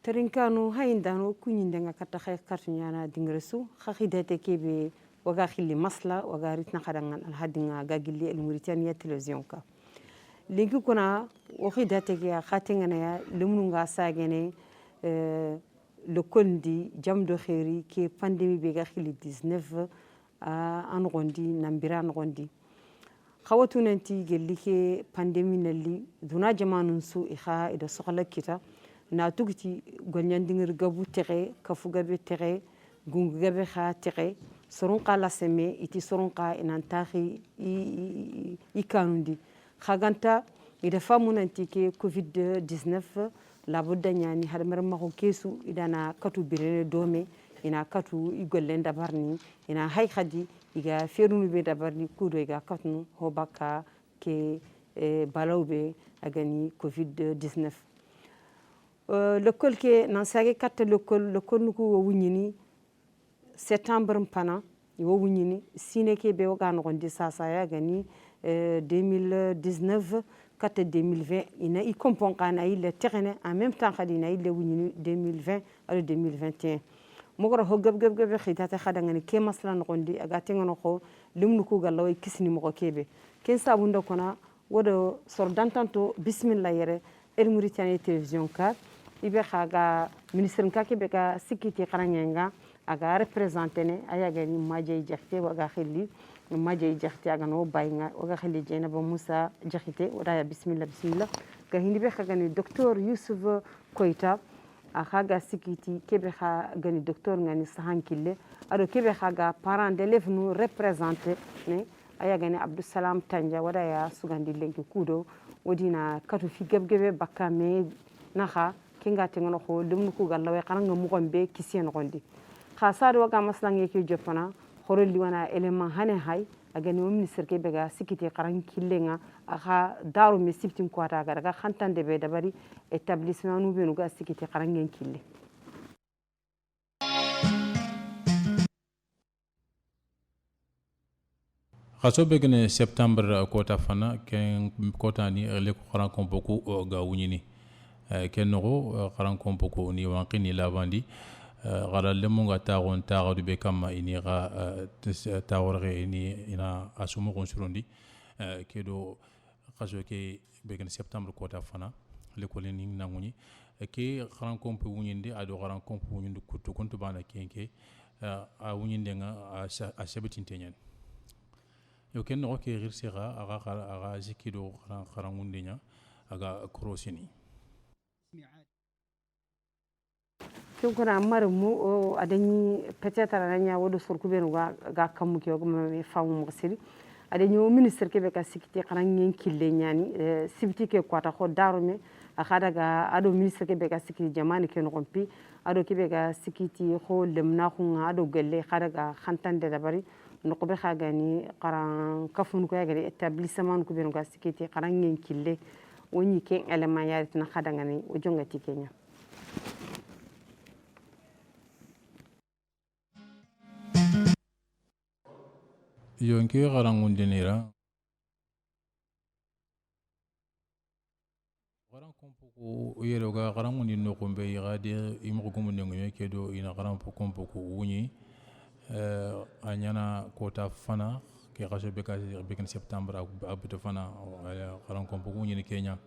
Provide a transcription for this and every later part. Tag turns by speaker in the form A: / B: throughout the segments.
A: Terinkanu hayindano kunyindenga kata khay kartunyana dingresu khakidete kebe waga khili masla waga ritna khadangan alhadinga gagili el Mauritania television ka linki kuna wakhidete ke khatengana ya lumunga sagene le kondi jamdo khairi ke pandémie be ga khili 19 an gondi nambiran gondi khawatu nanti gelli ke pandémie nalli duna jamanun su ikha ida sokhala kita na tugti golnyandingir gabu tere kafu gabe tere gungu gabe kha tere soron qala seme iti soron qa inantahi i kanundi khaganta ida famunanti ke covid 19 la budda nyani har marma ko kesu idana katu birene dome ina katu i gollen dabarni ina hay khadi iga ferunu be dabarni kudo iga katnu hobaka ke balawbe agani covid 19 l'école ke nan sage katta l'école nuku wo wunyini septembre mpana wo wunyini sine ke be waga no gondi sasa ya gani 2019 katta 2020 ina i kompon kana ile terene en même temps khadi ina ile wunyini 2020 ala 2021 mogoro ho gab khitata khada ngani ke masla no gondi aga tengono ko limnu ku galaw kisni mo ko kebe ken sabunda kona wodo sor dantanto bismillah yere el Mauritanie télévision ka ibe khaga ministre nkake be ka sikiti kharanyenga aga représentene ayaga ni maje jaxte waga khili maje jaxte aga no bayinga waga khili jena ba Moussa jaxite wada bismillah ga hindi be khaga ni docteur Youssouf Koita akhaga sikiti kebe khaga ni docteur ngani sahankille ado kebe khaga parent d'élève nous représenter ne ayaga ni Abdou Salam Tanja wada ya sugandi lenki kudo wodina katu fi gebgebe bakame naha kinga tengono ko lumnu ku gallawe qaranga mu gombe kisien gondi khasado waga maslange ke jopana horoli wana element hane hay agani o ministre ke bega sikiti qaran killenga akha daru mi siftin ko ta ga khantande be dabari établissement nu benu ga sikiti qarangen kille
B: khaso begene septembre kota fana ken kota ni le ko qaran ko boku ga wunyini ken no qaran ko boku ni wanqini lavandi gara lemunga tagon tago be kama ini ga tawrge ini ina asumo kon surondi kedo khaso ke begene septembre kota fana le ko lening nanguni ke qaran ko po wunyinde ado qaran ko po wunyinde kutu kuntu bana kenke a wunyinde nga a sebetintenyen yo ken no ke girsira aga zikido qarangunde nya aga krosini
A: kuna marmu adani peut-être ananya wodo surku benu ga kamu ke me famu musiri adani o ministre ke be ka sikiti qarangen kille nyani sibiti ke kwata ko darume akhada ga ado ministre ke be ka sikiti jamani ke no kompi ado ke be ka sikiti ko lemna khunga ado gelle khada ga khantande dabari no ko be khagani qaran kafun ko yagari établissement ko benu ga sikiti qarangen kille woni ke element yarit na khada ngani o jongati kenya
B: yonki qarangundinira qaran kompuku yero ga qarangundi no kombe yigade imu gumunde ngwe kedo ina qaran kompuku wuni anyana kota fana ke qaso beka septembre abuto fana qaran kompuku wuni Kenya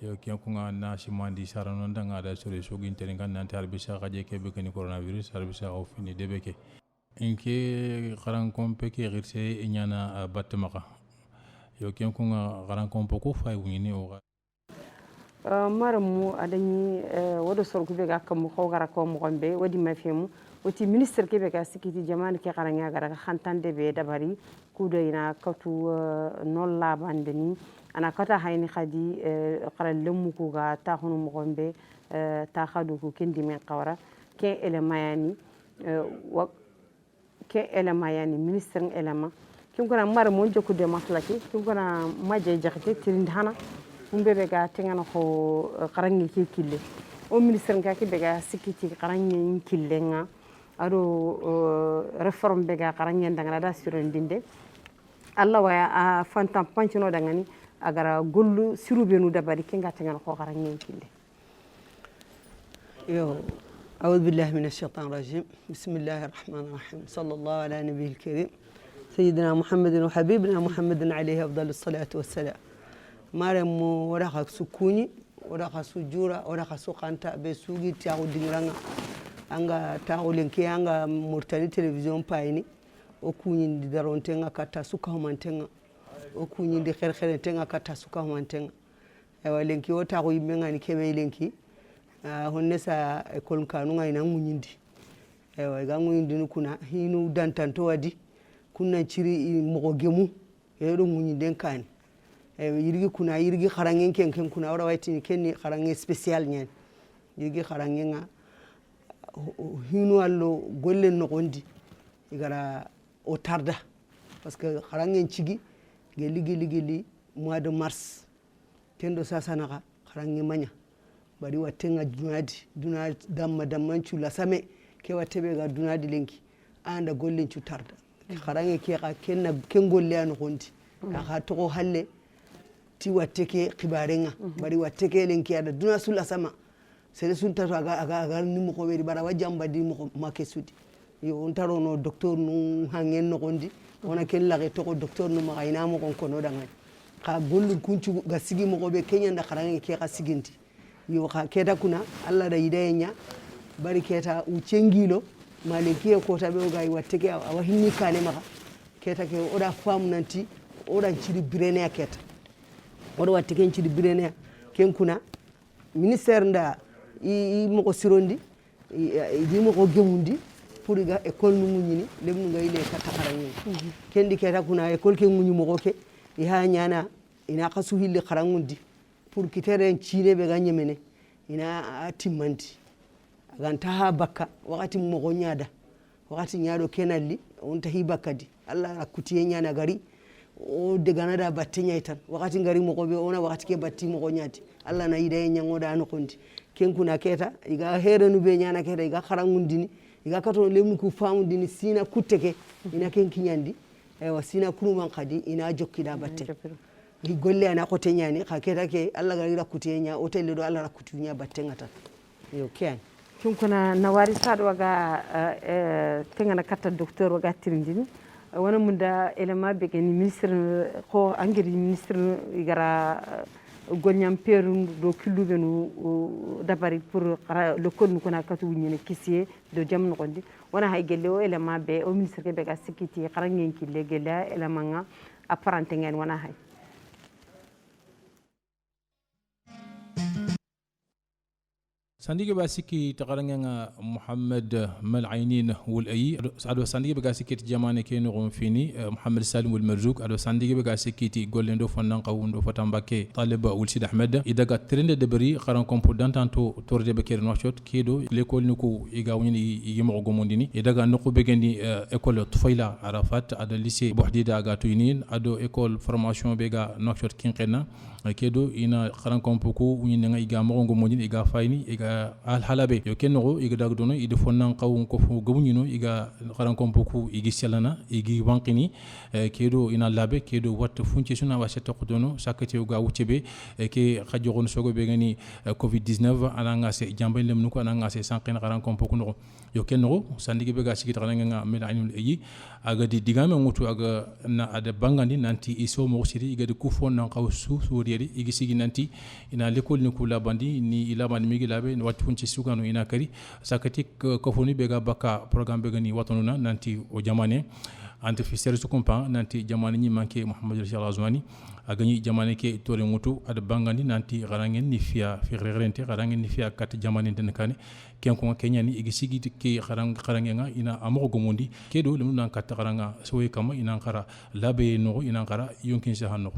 B: yo kenkunga na simandi sarano ndanga da sore sogin terenga nan tarbisa gaje ke beka ni coronavirus tarbisa au fini debeke inke qaran kompe ke girse inyana batmaka yo kenkunga qaran kompe ko fay wini o
A: maramu adani wodo sorku be ga kam ko gara ko mo gombe wadi mafemu wati ministre ke be ga sikiti jamani ke qaranga gara khantande be dabari kudo ina katu non la bandeni ana kata hayni khadi qaral lemu ko ga ta hono mo gombe ta khadu ko kindi men qawra ke elemayani ke élément yani ministre élément kim gona mar mo jokku de maslaki kim gona maje jaxte tirinde hana umbe be ga tengana ko qarangi ke kille o ministre ngaki be ga sikiti qarangi kille nga ado réforme be ga qarangi ndanga da surendinde alla waya a fantam pancino dangani agara gollu sirubenu dabari kenga tengana ko qarangi kille
C: يو أعوذ بالله من الشيطان الرجيم بسم الله الرحمن الرحيم صلى الله على نبيه الكريم سيدنا محمد وحبيبنا محمد عليه أفضل الصلاة والسلام مريم ورقة سكوني ورقة سجورة ورقة سقانتا بسوقي تاو دينغرانا anga tawo lenki anga murtani television paini o kunyindi darontenga kata suka humantenga o kunyindi kherkherentenga kata suka humantenga ewa lenki o tawo yimenga ni kebe lenki honne sa ekol kanunga ina ngunyindi ewa ga ngunyindi nukuna hinu dantanto wadi kunna chiri mogo gemu yedo ngunyinde kani yirgi kuna yirgi kharangen ken kuna ora waiti kenni kharangen special nyen yirgi kharangenga hinu allo golle nogondi igara o tarda parce que kharangen cigi geli mois de mars tendo sasa naka kharangen manya bari watenga dunadi damman chula same ke watebe ga dunadi lenki anda gollen cu tarda kharange ke ka ken golle an gondi ka to halle ti wateke khibarenga bari wateke lenki ada duna sula sama sere sunta aga ni mo ko weri bara wajamba di mo make sudi yo on taro no docteur nu hangen no gondi wona ken lage to ko docteur nu ma ina mo kon kono danga ka gollu kuncu ga sigi mo ko be kenya nda kharange ke ka siginti yo ka keta kuna alla da yidayenya bari keta u cengilo maliki ko tabe ga watteke awa hinni kane maka keta ke oda fam nanti oda ciri birene keta oda watteke ciri birene ken kuna ministère nda i moko sirondi di moko gemundi pour ga école nu munyini lem nu ngayile kata kharangi kendi keta kuna école ke munyi moko ke ha nyana ina kasu hilli kharangundi pour kiteren chine be ga nyemene ina timmanti ganta ha bakka wakati moko nyada wakati nyado kenalli on tahi bakkadi alla rakutiye nyana gari o de ganada batte nyaitan wakati ngari moko be ona wakati ke batti moko nyati alla na yida nyangoda no kondi ken kuna keta iga herenu be nyana keta iga kharangundini iga kato lemu ku famundini sina kutteke ina ken kinyandi ewa sina kuruman khadi ina jokkida batte i golle ana ko tenyani kha keta ke alla gari rakutiye nya hotel do alla rakutiye nya batte ngata yo ken
A: kin kuna nawari sado waga tengana kata docteur waga tirindini wana munda elema be ni ministre ko angiri ministre igara gonyam peru do kilube no dabari pour le kon ko na katu nyene kisiye do jam no kondi wana hay gelle o elema be o ministre ke be ga sikiti kharangen ki le gella elema nga apparente ngen wana hay
B: سانديغي باسيكي تقرنغا محمد ملعينين والاي ادو سانديغي باسيكي جمانه كينو غون فيني محمد سالم والمرزوق ادو سانديغي باسيكي تي غولندو فنان قاوندو فتامباكي طالب ولسيد احمد اذا قد ترند دبري قران كومبودانتو تورد بكير نوشوت كيدو ليكول نكو يغاوني يمو غومونديني اذا قد نكو بيغندي ايكول طفيله عرفات ادو ليسي بوحديدا غاتوينين ادو ايكول فورماسيون بيغا نوشوت كينقنا kedo ina kharan kompuku wini nga iga mo ngomodin iga fayni iga al halabe yo kenno iga dagdono ide fonnan qawun ko fu gumunyino iga kharan kompuku igi selana igi wankini kedo ina labe kedo wat funci suna wasata qodono sakati uga wucebe ke khadjogon sogo be gani covid 19 ananga se jambay lemnu ko ananga se sanqina kharan kompuku no yo kenno sandigi be ga sigi taranga nga meda anul yi aga di digame ngutu aga na ada bangandi nanti iso mo siri iga de kufon nan qawsu suri igi sigi nanti ina lekol ni kula bandi ni ila ban migi labe wati funci sugano ina kari sakati ko foni be ga baka programme be gani watonuna nanti o jamane ante fisere su kompa nanti jamane ni manke Muhammad Rashid Azwani agani jamane ke tore mutu ad bangandi nanti garangen ni fiya fi rerente garangen ni fiya kat jamane den kane ken ko kenya ni igi sigi ke garangenga ina amogo gomondi kedo lemu nan kat garanga sowe kama ina khara labe no ina khara yonkin sahanno.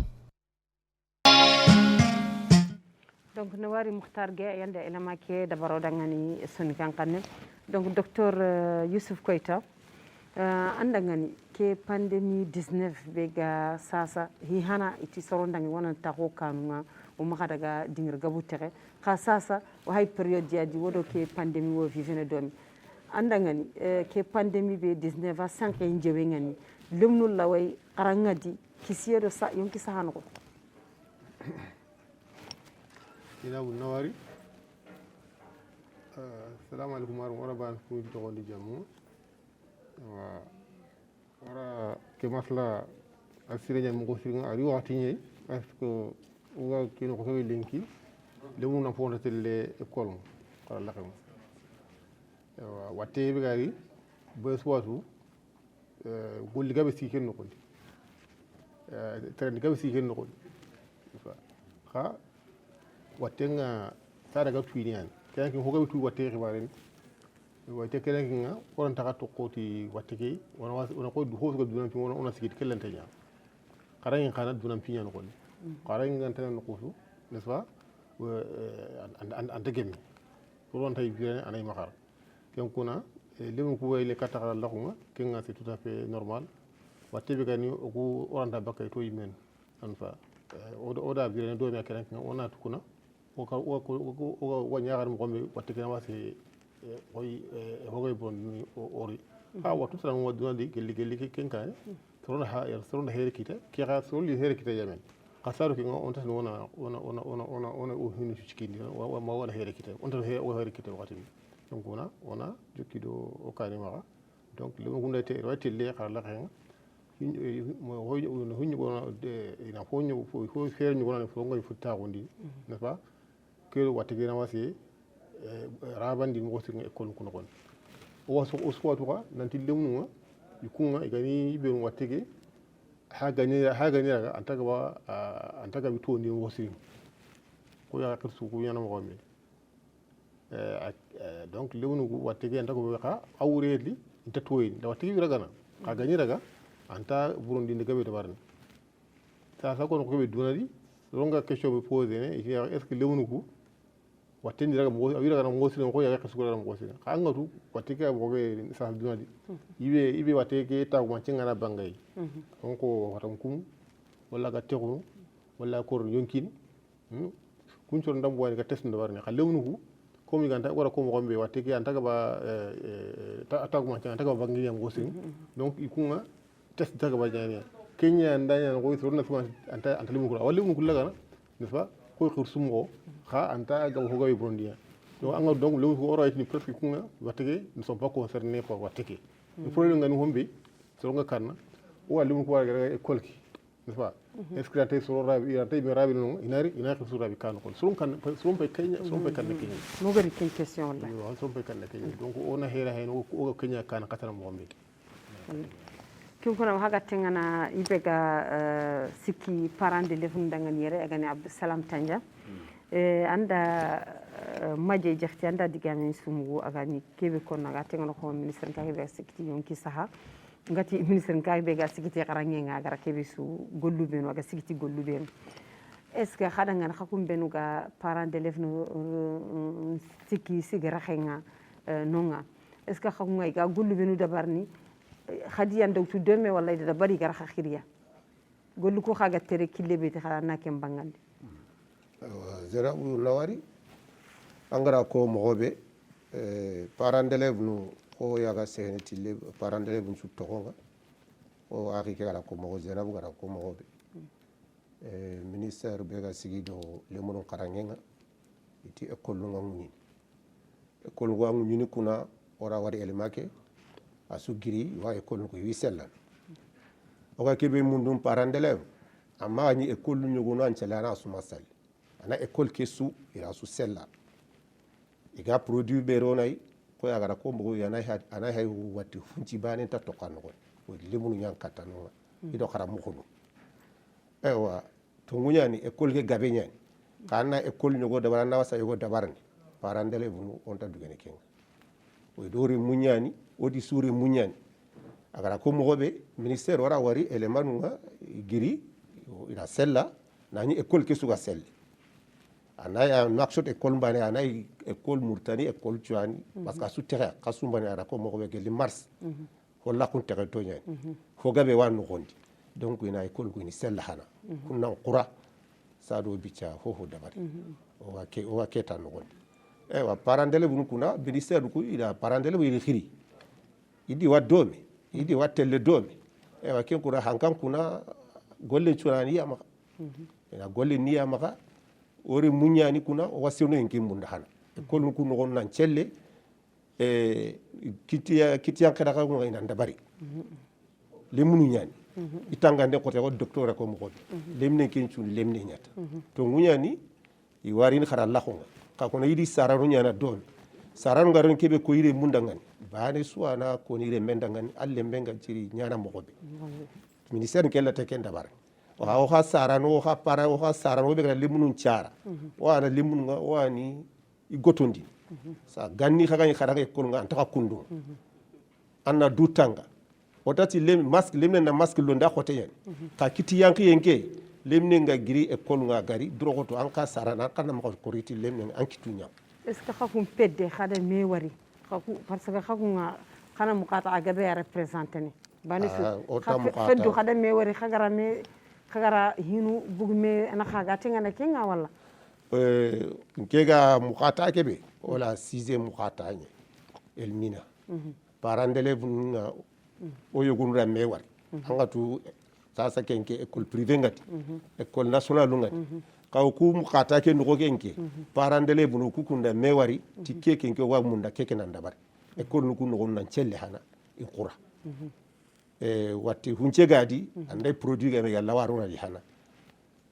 A: donc nawari mukhtar ge yanda elama ke dabaro dangani soni kankanne donc docteur Youssouf Koita anda ngani ke pandémie 19 bega sasa hi hana iti sorondangi wana tago kanunga o maka daga dingir gabu tere ka sasa o hay period jadi wodo ke pandémie wo vivene domi anda ngani ke pandémie be 19 a sanke njewe ngani lemnu laway qarangadi kisiyedo sa yonki sahano ko
D: ina nawari assalamu alaikum wara ban ku to gondi jamu wa wara ke masla asire nyan mo sirga ari wati ni parce que uga kino ko tawi linki le mun na fonda tele école ko la xam wa watte be gari be swatu golli gabe siken no ko tren gabe siken no ko ha watte nga sada ga tuini an kan ko gabe tu watte xibaren watte kelen nga ko ta to koti watte ke wona ko du hoso du nan wona sigit kelen tanya xarañ xana du nan piñan ko xarañ nga tan no ko n'est-ce pas ante gemi ko don tay bien anay makar ken kuna limu ko way le katara la ko ken nga c'est tout à fait normal watte be gani ko oranta bakay to yimen an fa oda bien do me kelen nga ona tukuna o ñaaxar mo xombe watte ke wasi koy hogoy bon ori ha watu tan mo duna di gelli ken kan sorona ha sorona here kita ki ga sorli here kita yamen qasaru ki on tan ona o hinu cikindi wa ma wala here kita on tan here kita wakati donc ona jokkido o kani ma donc le mo gundate wati le xar la xen mo hoy no hunni bona ina fonyo fo fer ni wona fo ngoy futta gondi n'est pas que watte ke wasi rabandi mo wosi école ko non o waso o swatu ka nanti lemnu yukunga igani be watte ke ha gani raga antaga bi to ni wosi ko ya ka su ko yana mo gombe donc lemnu watte ke antaga ka awreli inta toyi da watte ke raga na ka gani raga anta burundi de gabe to barne sa ko ko be dunadi ronga question be poser ne est ce que lemnu ko watte ni raga mo awira raga mo sino ko ya ka sukura mo sino ka ngatu watte ke bo be sa dunadi ibe watte ke ta ko cinga na bangay donc watam kum wala ga tegunu wala ko yonkin kun cor ndam boy ga test ndo barne ka lemnu ko komi ganta wara ko mo gombe watte ke antaga ba ta ko cinga antaga bangay mo sino donc ikunga test daga ba jani kenya ndanya ko so na fuma anta limu ko wala limu ko laga n'est-ce pas ko khur sumo kha anta ga ko gawi brondia donc anga donc limu ko oro ni presque kunga wateke ne sont pas concernés par wateke il faut ngani hombe so nga kanna o limu ko wara école ki n'est-ce pas escrater so rabi ira tay be rabi non ina ko so rabi kan ko so kan so pe kenya so pe kan kenya
A: mo gari ken question la
D: so pe kan kenya donc ona hera hen o kenya kan katana mo hombe
A: kin kuna haga tengana ibega siki parent de lefun dangan yere agani Abdussalam Tanja anda maje jaxti anda digami sumu agani kebe kon naga tengana ko ministre ka be sikiti yonki saha ngati ministre ka be ga sikiti qarange nga gara kebe su gollube no ga sikiti gollube est ce que khada ngana khakum benu ga parent de lefun siki sigara khenga nonga est ce que khakum ga gollube no dabarni khadi yanda tu deme wala da bari gar khakhiriya gollu ko khaga tere kille be ta khana kem bangande
E: zera u lawari angara ko mogobe parent d'élève nu ko yaga seneti le parent d'élève su tokonga o aki kala ko mogo zera bu gara ko mogobe ministère be ga sigido le mono karangenga iti école ngani kuna ora wari elimake asugiri wa école ko wisella o ka kebe mundum parent d'élève amma ni école nyugo an chelana asuma sal ana école kesu ira su sella iga produit beronai ko ya gara ko mbo yana ana hay wati funci bane ta to kan ko limunu nyang katano ido khara mo ko ewa to ngunyani école ke gabe nyani kana école nyugo da barana wasa yugo da barani parent d'élève nu on ta dugene kenga o dori munyani odi suri munyani agara ko mogobe ministère wara wari elemanu nga giri ina sella nani école ke suga sel anaya nakshot école bane anay école murtani école tuani parce que su tere kasum bane ara ko mogobe geli mars holla kun tere to nyani fo gabe wanu gondi donc ina école ko ni sella hana kunna qura sado bicha fofo dabari o wa keta no gondi ewa parent d'élève kuna ministère ko ida parent d'élève ina khiri idi wa domi idi wa telle domi ewa ken kura hankan kuna golle churani ya maka ina golle ni ya maka ori munyani kuna o wasino en kimbunda hana école ku no nan celle kitiyan kada ka ngai nan dabari lemunu nyani itangande ko te ko docteur ko mo ko lemne ken chuni lemne nyata to ngunyani i warin khara la ko ka ko yidi sararu nyana don sararu ngaron kebe ko yire mundangani bane suwana ko ni re mendangani alle mbenga jiri nyana mo ko be ministère kella te ken dabar o ha sarano o ha para o ha sarano be lemunu nchara wana lemunu nga wani i gotondi sa ganni khagani khara ko nga antaka kundu anna dutanga otati masque lemne na masque londa khote yen ka kiti yanki yenke lemne nga giri école nga gari drogoto anka sarana kana ma ko riti lemne an kitunya
A: est ce que khafum pedde khada me wari khaku parce que khaku nga khana muqata agabe ya représenter ni bani feddu khada me wari khagara hinu bugme ana khaga tinga na kinga wala
E: nkega muqata kebe wala 6e muqata ni elmina parents d'élèves nga o yogunura mewar angatu sasa kenke école privée ngati école nationale ngati kaw ku mukata ke ndo kenke parents d'élèves no ku kunda mewari tikke kenke wa munda keke nan dabar école no ku no nan celle hana i qura watti hunce gadi anday produit ga mega lawaruna di hana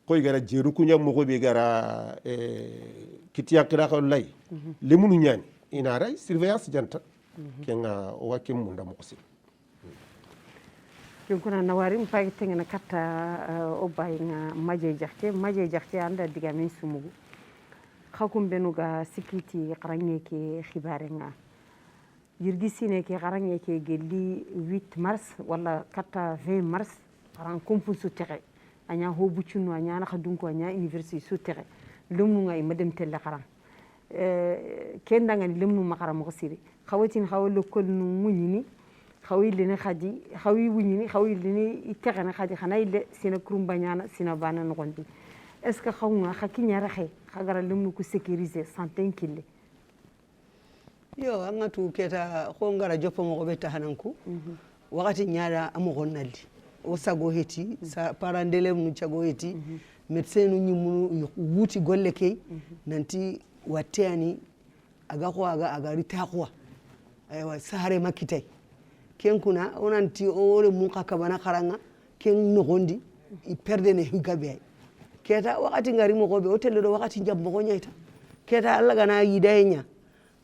E: koy gara jeru kunya mo ko be gara kitiya kira ko lay lemunu nyani ina ray surveillance janta kenga o wakim munda mo ko si
A: kuna nawari mpagi tengena kata obai nga maje jaxte anda diga min sumugu khakum benuga sikiti qaranye ke khibare nga yirgi sine ke qaranye ke gelli 8 mars wala kata 20 mars qaran kumpu su tere anya hobu chunu anya na khadunko anya university su tere lumu nga madem telle qaran kenda ngani lumu makara mo siri khawatin khawlo kol nu munyini xawi lene khadi xawi wuñini xawi lene itegana khadi xana ile sina kurumbanyana sina bana nogondi est ce que xawna xakinya raxe xagara lemnu ku sécuriser santé kille
C: yo angatu keta ko ngara joppo mo be tahananku wakati nyaada amo gonnaldi o sago heti sa parents d'élèves nu cago heti médecin nu nyimunu wuti golle kay nanti watteani aga ko aga ritaqwa aywa sahare makitay ken kuna onanti ore mun kakabana karanga ken nogondi I perde ne higabe keta wakati ngari mo gobe hotel do wakati njab mo nyaita keta alla gana yidaynya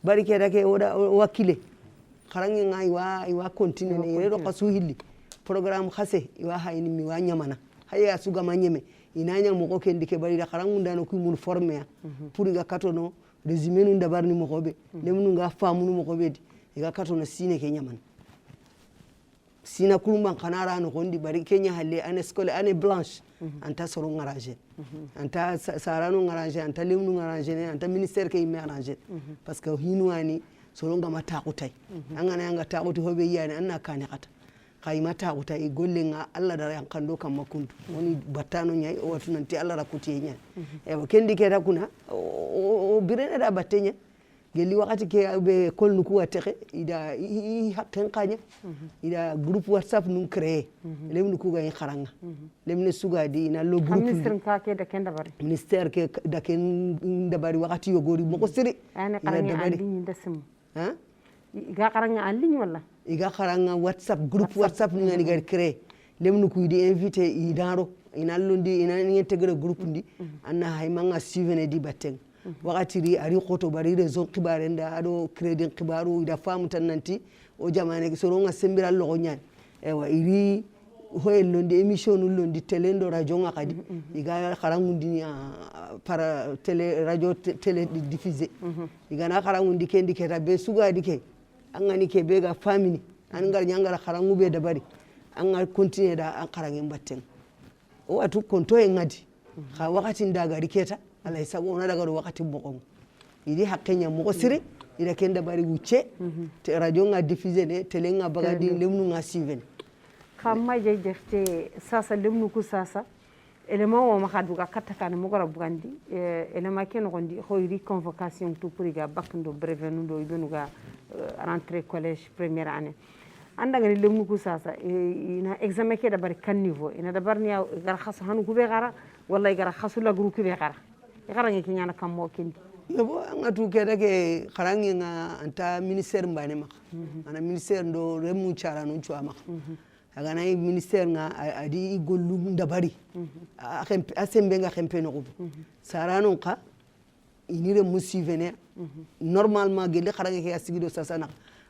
C: bari keta ke oda wakile karangi ngai wa continue ne do kasu hilli programme khase iwa hayni mi wa nyamana haya suga manyeme inanya mo ko kendi ke bari da karangu ndano ku mun former pour ga katono résumé nu ndabar ni mo gobe nemnu nga famu nu mo gobe di ga katono sine ke nyamana sina kulumban kanara no gondi bari kenya halle ane skole ane blanche anta soro ngaraje anta sarano ngaraje anta lemnu ngaraje anta ministère ke ime ngaraje parce que hinwani soro ngama taqutai angana nga taquti hobe yani anna kane kata kayma taqutai golle nga alla dara yankando kam makuntu woni battano nyai o watu nanti alla rakuti nyai e kendi ke takuna o birene da battenya gelli wakati ke be kolnu ku watexe ida hakken kanya ida groupe whatsapp nun créer lemnu ku gay kharanga lemne sugadi ina lo groupe
A: ministre ka ke da ken dabari
C: ministère ke da ken dabari wakati yogori moko siri
A: ana karanga andi ndasum ha iga karanga andi wala iga
C: karanga whatsapp groupe whatsapp ni ngani gar créer lemnu ku di inviter idaro ina londi ina integrer groupe ndi anna haymanga suivene di batten wakati ri ari khoto bari raison khibare nda ado crédit khibaru ida famu tan nanti o jamane so ronga sembira lo nyaan ewa iri hoye londi émission nu londi télé ndo radio ngakadi iga kharangundi para télé radio télé diffusé iga na kharangundi kendi keta be suga dike angani ke be ga family an ngar nyangara kharangu be dabari an ngar continuer da an kharange mbatten o atu konto e ngadi kha wakati ndaga diketa alay sago ona daga do wakati bokon idi hakkenya mo sire ida kenda bari wucce te radio nga diffuser ne télé nga bagadi lemnu nga siven
A: khamma je defte sasa lemnu ku sasa élément o ma khadu ga katakane mo gora bugandi élément ken gondi khoyri convocation tout pour ga bakndo brevenu do ibenu ga rentrée collège première année anda ngani lemnu ku sasa ina examen ke da bari kan niveau ina da barni gar khas hanu ku be gara walla gara khasu la groupe be gara garange ki nyana kam mo kendi
C: yebo anga tu keda ke kharangi nga anta ministère mbane mak ana ministère ndo remu chara no chwa mak aga nay ministère nga adi gollu ndabari asembe nga khempe no ko sarano ka inire musivene normalement gele kharangi ke asigido sasana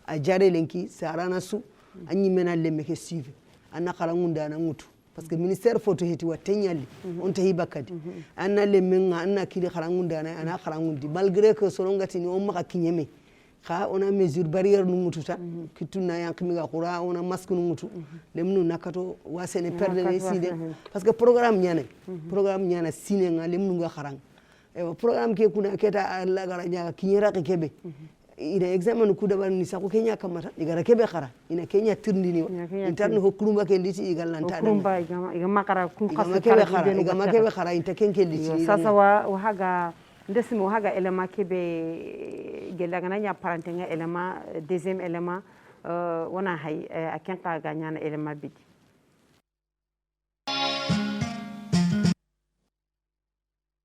C: a jare lenki sarana su anyi mena lemme ke sive anna kharangu ndana ngutu parce que ministère photo heti wa tenyali on tahi bakadi anna lemmenga anna kidi kharangunda na ana kharangundi malgré que sorongati ni on maka kinyeme kha on a mesure barrière nu mututa kituna yankimi ga qura on a masque nu mutu lemnu nakato wasene perdre les side parce que programme nyana sine nga lemnu ga kharang e programme ke kuna keta alla gara nya kinyera ke kebe ina examen ku dabar ni sako kenya kamata igara kebe khara ina kenya tirndini interno hokrumba ke liti igalanta
A: hokrumba iga makara ku
C: khasa kebe khara inta kenke liti
A: sasa wa haga ndesimo haga elema kebe gelagana nya parentenga elema deuxième élément wana hay akenka ganyana elema bidi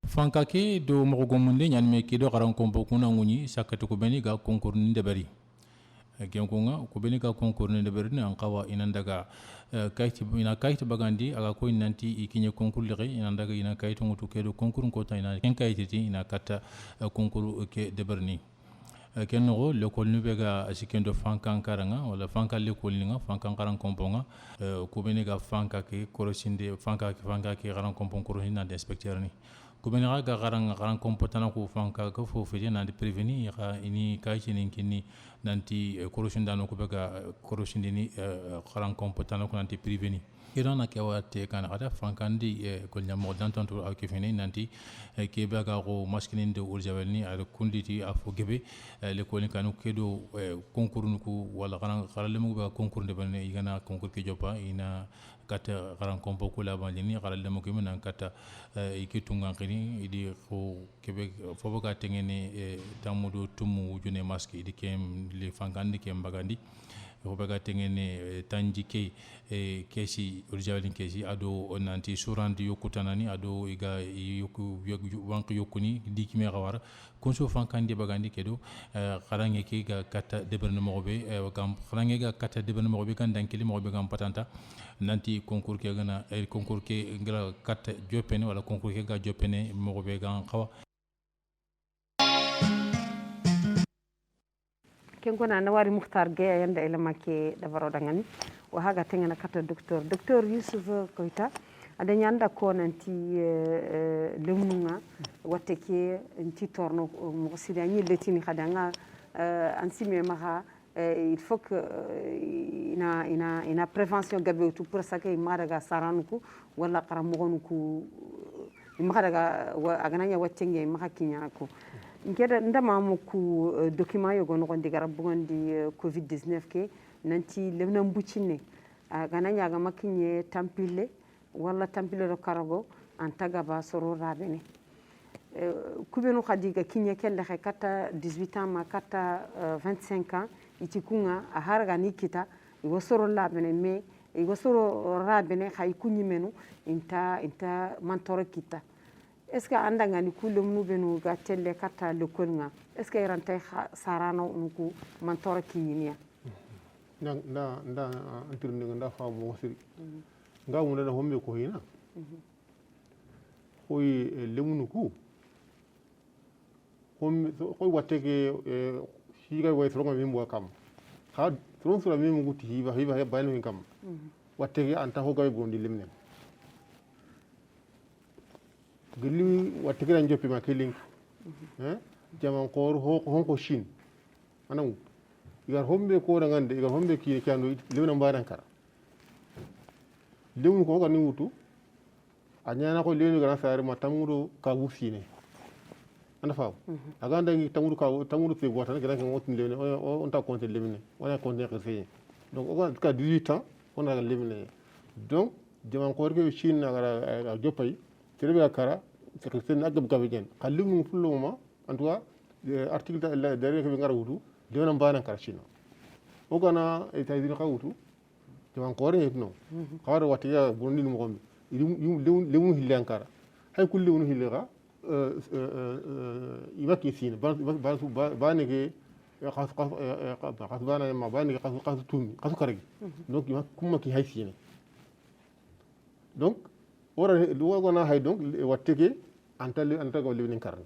B: fankake do mogo gomunde nyanme ke do garan kompo kuna nguni sakati ko beni ga concours ni debari genkunga ko beni ga concours ni debari ni anqawa inandaga kayti bagandi aga ko nanti ikinye concours lire inandaga ina kayti ngoto ke do concours ko tayna ken kayti ina kata concours ke debarni kenno l'école nu bega asikendo fankan karanga wala fanka l'école ninga fankan karan komponga ko beni ga fanka ke korosinde fanka ke garan kompon korosinde inspecteur ni kubena ga garan kompotana ko fanka ko fo fije nan prévenir ini kayci nin kinni nanti corruption dano ko bega corruption dini garan kompotana ko nanti prévenir irana ke wate kan ada fankandi ko nyamo dantanto ak fini nanti ke bega ko maskinin de urjawelni ala kunditi afo gebe le ko ni kanu kedo concours nuko wala garan garalemu bega concours de bane igana concours ke jopa ina kata garan kompo ko la banjini garal demo ko men kata ikitunga kini idi ko kebe fobo ka tengene tamudo tumu june maske idi kem le fangandi kem bagandi ko baga tengene tanji ke kesi urjawlin kesi ado nanti surandi yokutanani ado iga yoku wank yokuni dikime gawara konso fankandi bagandi kedo kharange ke ga kata deberne mobe gam kharange ga kata deberne mobe kan dankili mobe gam patanta nanti concours ke gana concours ke ngala kata jopene wala concours ke ga jopene mobe gan khawa
A: ken kona na wari mukhtar ge yanda elema ke dabaro dangani wa haga tengana kata docteur Yusuf Koita ada nyanda ko nanti lemnunga watte ke nti torno mo sidani letini khadanga ansime maha il faut que ina prévention gabe tout pour ça que madaga saranuku wala qaramogonuku madaga agananya wattenge mahakinya ko ngeda ndama mo ku document yo gono gondi garabugondi covid 19 ke nanti lewna mbucine gananya ga makinye tampile wala tampile do karago antaga ba soro rabene kubenu khadiga kinye kelle kata 18 ans ma kata 25 ans itikunga aharga nikita iwosoro labene me iwosoro rabene khay kunyimenu inta mantoro kita est ce que andanga ni kulum nu benu ga telle kata le kolnga est ce que rante sarano nuku mantoro kinya
D: nda antirni nda famo siri nga wona da homme ko hina koy lemunu ku homme koy watege higa way tronga mimo kam ha tron sura mimo guti hiba bayno kam watege anta ho gay gondi lemnen gelli watege ran joppi ma kelink jaman qor honko shin anam igar hombe ko ngande igar hombe ki kando lemna mbaran kara lemu ko ngani wutu anyana ko lenu gara sare ma tamudo ka wufine anda faaw aganda ngi tamudo te gota ngara ko ngotin lenu on ta compter lemine on a compter ko sey donc o ka 18 ans on a lemine donc jaman ko ke shin na gara jopay terebe kara c'est sen agab gaben khallu fullo ma en tout cas article derrière ko ngara wutu lemna mbaran kara shin o kana États-Unis ka wutu jaman ko re no xawar watiya gondi mo gombe lemu hille ankara hay kulli wonu hille ga ibaki sine ba ne ke khas bana ma ba ne ke khas tumi khas karagi donc ima kuma ki hay sine donc wora do gona hay donc watte ke anta go livnin karne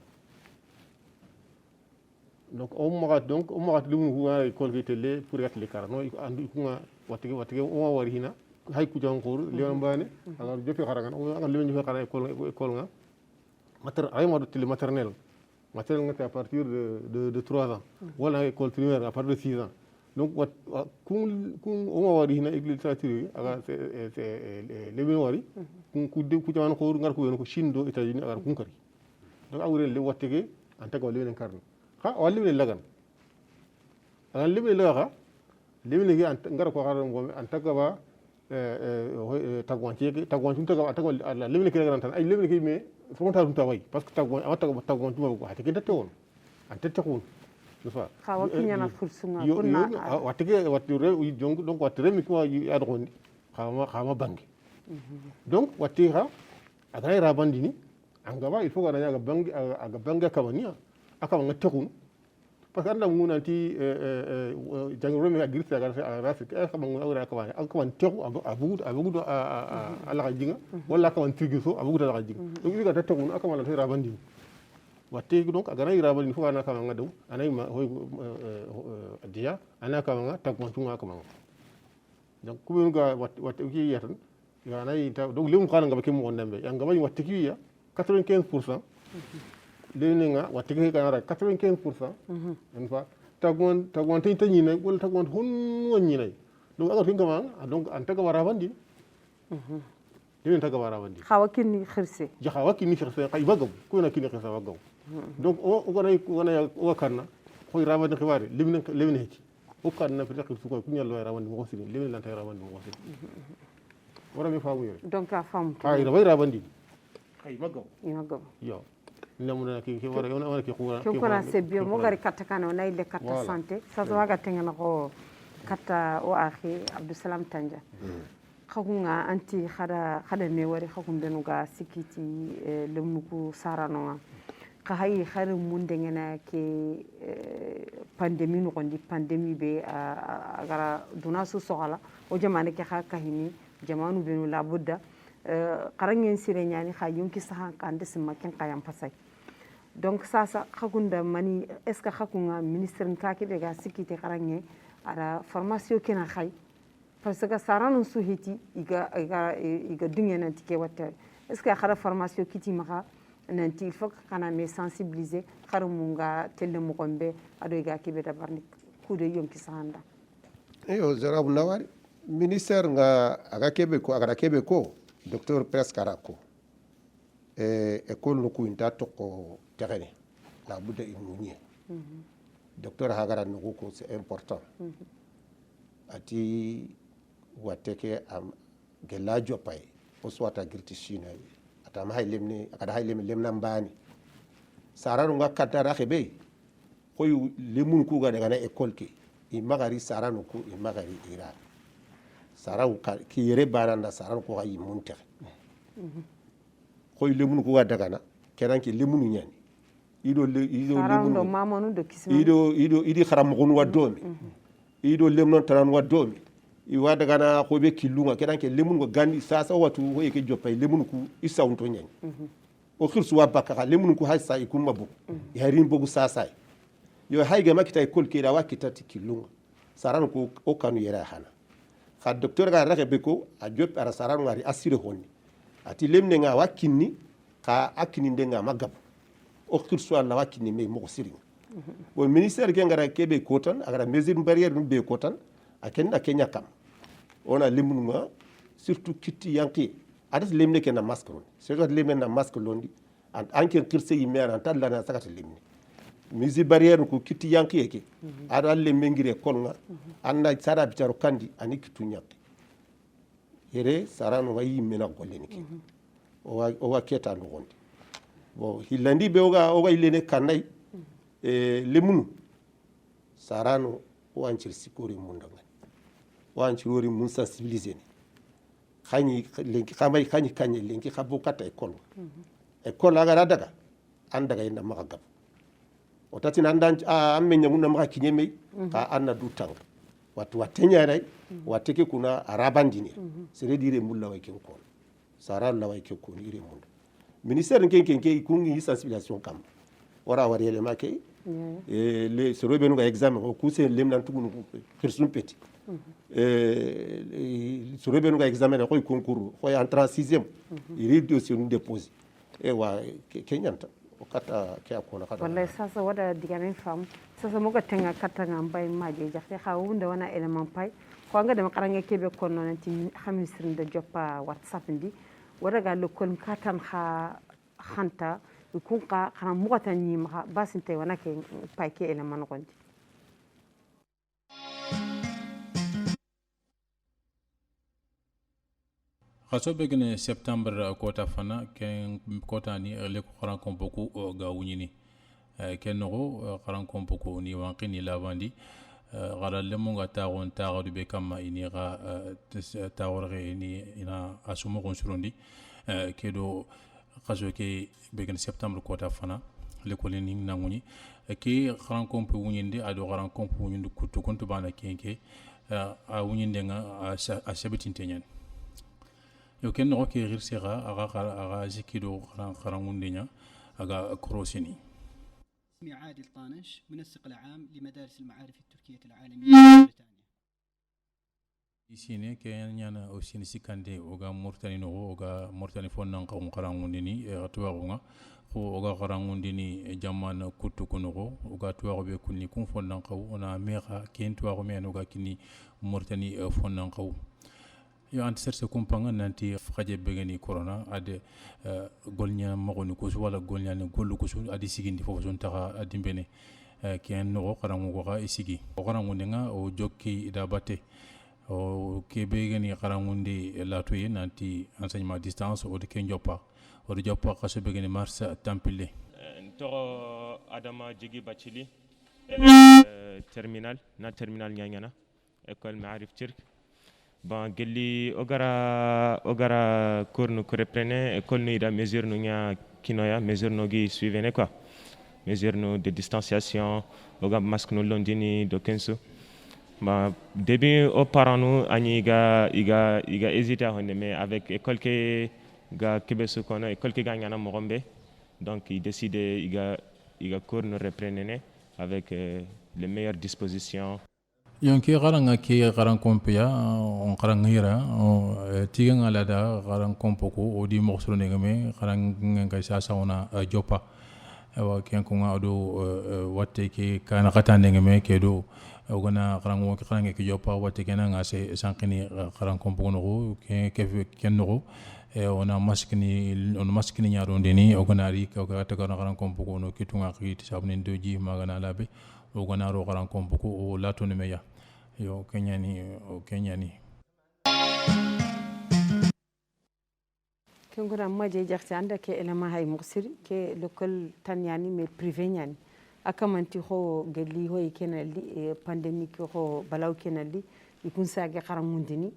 D: donc o magat limu huwa école tele pour yatli karno andu kuma watte o wari hina hay ku jankour leon bane alors jofi kharangan o ngal limu jofi khara école nga ay mode télé maternelle à partir de 3 ans wala école primaire à partir de 6 ans donc wat kun o wari hina église littérature aga c'est le wari ku jaman ko ngar ko yon ko shindo États-Unis aga kun kari donc awre le wattege anta ko le karno ha walli le lagan aga le laga le gi anta ngar ko xaram go anta ka ba tagwanci taga alla le ki lagan tan ay le ki me frontal dum taway parce que tagwan dum ko hate ke datte won anta tekun fa
A: khawa kinyana fursunga
D: yo
A: kunna
D: watige wature jong donc wature mi ko ad gondi khama bangi donc watira agay rabandini angaba il faut gana aga bangi kamania akama ngatekun parce que anda nguna ti jangro mi agir sa gara rafi akama ngura akama teku abugu ala jinga wala akama tigiso abugu ala jinga donc wiga tekun akama la rabandini watte donc agana rabandini fo gana kama ngadu anay ma hoy dia ana kama nga takon tunga kama donc kubenu ga watte ki yatan yanay donc limu khana ngaba kemu wondambe yangaba watte ki ya 95% leni nga watte ki kana 95% en fa tagwan tan nyina wala tagwan hon nyina donc aga tinga ma donc antaka warabandi leni taga warabandi
A: khawa kinni khirse
D: ja khawa kinni khirse kay bagam ko na kinni khirse bagam donc o gona o karna koy rabandi xiwari limne heti o karna fi taxir su ko kunyal way rabandi mo xosini limne lan tay rabandi mo xosini wara mi faamu yoy
A: donc a fam
D: ay rabay rabandi kay bagam yo namuna ki wara ki khura
A: ki ko na c'est bien mo gari katta kana na ile katta santé sa so waga tengana ko katta o akhi Abdou Salam Tanja khakunga anti khada me wari khakum benuga sikiti lemnuku sarano ka hay khare munde ngena ke pandémie no gondi pandémie be agara duna su soxala o jamane ke kha kahini jamanu benu la budda qarangen sire nyani kha yonki sahan kande simma ken qayam pasay donc sasa khakunda mani est ce que khakunga ministre ntaki de ga sikite qarange ara formation kena khay parce que saranu suhiti iga dungena tike watta est ce que khara formation kiti maka nanti il faut kana me sensibiliser kharamunga telle mo gombe ado iga kibe da barni kude yonki sahanda
E: yo zarabu nawari ministère nga aga kebe ko docteur presque arako école no kuinta to ko terrain la budda imunye docteur hagara no ko c'est important ati wateke am gelajo pay o swata girti china ata ma haylemni akada lemna mbani sararu nga katara khebe koy lemun ku ga daga na école ki i magari saranu ku i magari ira saraw ki yere baranda sararu ko ay munte koy lemun ku ga daga na keranki lemunu nyani ido lemunu
A: mamonu do kisma
E: idi kharam gon wa domi ido lemnon taran wa domi i wa daga na ko be kilunga keranki lemun go gandi sasa watu ho yake jopay lemun ku isa unto nyani o khirsu wa bakka lemun ku haysa ikum mabu yarin bogu sasa yo hayga makita école ki da wakita tikilunga saranu ko o kanu yera hana kha docteur ga raxe beko a jop ara saranu ngari asire honni ati lemne nga wakinni ka akini ndenga magab o khirsu alla wakinni me mo siringa bon ministère ke ngara kebe kotan agara mesure barrière be kotan akenna kenya kam ona lemnuma surtout kitti yanki adas lemne ke na masque non c'est que lemne na masque londi an anke khirse yimera tan la na sakata lemne misi barrière ko kitti yanki yake ada alle mengire kolnga anda sara bitaro kandi ani kitu nyaki yere sarano wayi mena golleni ke o wa keta no gondi bo hilandi be oga ilene kanai lemunu sarano wancir sikori mundanga wancir wori mun sensibiliser khani lenki khamay khani kanye lenki khabo kata école aga daga andaga inda maka gab o tatin andan amme nyamuna maka kinyeme ka anna du tang watu watenya rai wateke kuna arabandini sere dire mulla way ken ko sara la way ken ko ire mun ministère ken kungi sensibilisation kam wara wari ele make le sero benu ga examen ko kuse lemnan tugunu kirsun petit sero benu ga examen ko concours ko entra 6e iri dossier nous déposer e wa kenyanta kata kya kona kata
A: wallahi sasa wada digane fam sasa moga tenga kata ngambay maje jaxte xawunda wana element pay ko nga dem xarange kebe kon non ci xamisrin de joppa whatsapp ndi wada ga le kon katam xa xanta kun ka xana mugata ni ma basinte wana ke pay ke element gondi
B: xaso begene septembre kota fana ken kota ni le ko xaran ko boku ga wuñini ken no xaran ko boku ni wanqini lavandi gara le mo ga taawon taawdu be kam ini ga taawre ni ina asumo kon surondi kedo xaso ke begene septembre kota fana le ko ni nanguni ke xaran ko bu wuñinde ado xaran ko bu wuñinde kutu kontu bana kenke a wuñinde nga a sebetinte nyen yo ken no ke girsira aga zikido خرانغوندينيا aga كروسيني
F: اسمي عادل طانش منسق العام لمدارس المعارف التركية العالمية في بريطانيا
B: isine ke nyana osini sikande oga mortani no oga mortani fonnan ko خرانغونديني tuwagunga ko oga خرانغونديني jamana kutu kuno oga tuwago be kunni kun fonnan ko ona mera ken tuwago men oga kini mortani fonnan ko yo anti serse kumpanga nanti faje begeni corona ade golnya magoni ko wala golnya ne gollu ko adi sigindi fofo son taxa adimbene ken no qarango ko ga isigi o qarango nga o jokki da batte o ke begeni qarango ndi latoye nanti enseignement à distance o de ken joppa o de joppa ko begeni mars tampile
G: to adama jigi bachili terminal nyanyana école maarif turc bon gelli ogara cours ko reprene école ni da mesure no nya kinoya mesure no gi suivene quoi mesure no de distanciation oga masque no londini do kenso ba début au parents nous ani iga hésiter honne mais avec école ke ga kebeso kono école ke ga nyana mogombe donc il décide iga cours no reprene avec les meilleures dispositions.
B: yonki garanga ki garan kompia on garanga hira tiga ngala da garan kompoko odi moxro ne game garan nga sa sauna jopa wa ken ko ngado watte ki kana kata ne game ke do ogana garan wo ki garanga ki jopa watte ken nga se sankini garan kompoko no ken no ona maskini nyaaro ndeni ogana ri ko ta garan kompoko no kitunga ki sabne doji magana labe ogana ro garan kompoko o lato ne meya yo kenyani
A: kengura maje jaxti anda ke elema hay muksiri ke lokal tan yani mais privé yani akamanti ho gelli ho ikenali pandemique ho balaw kenali ikun sage qaramundini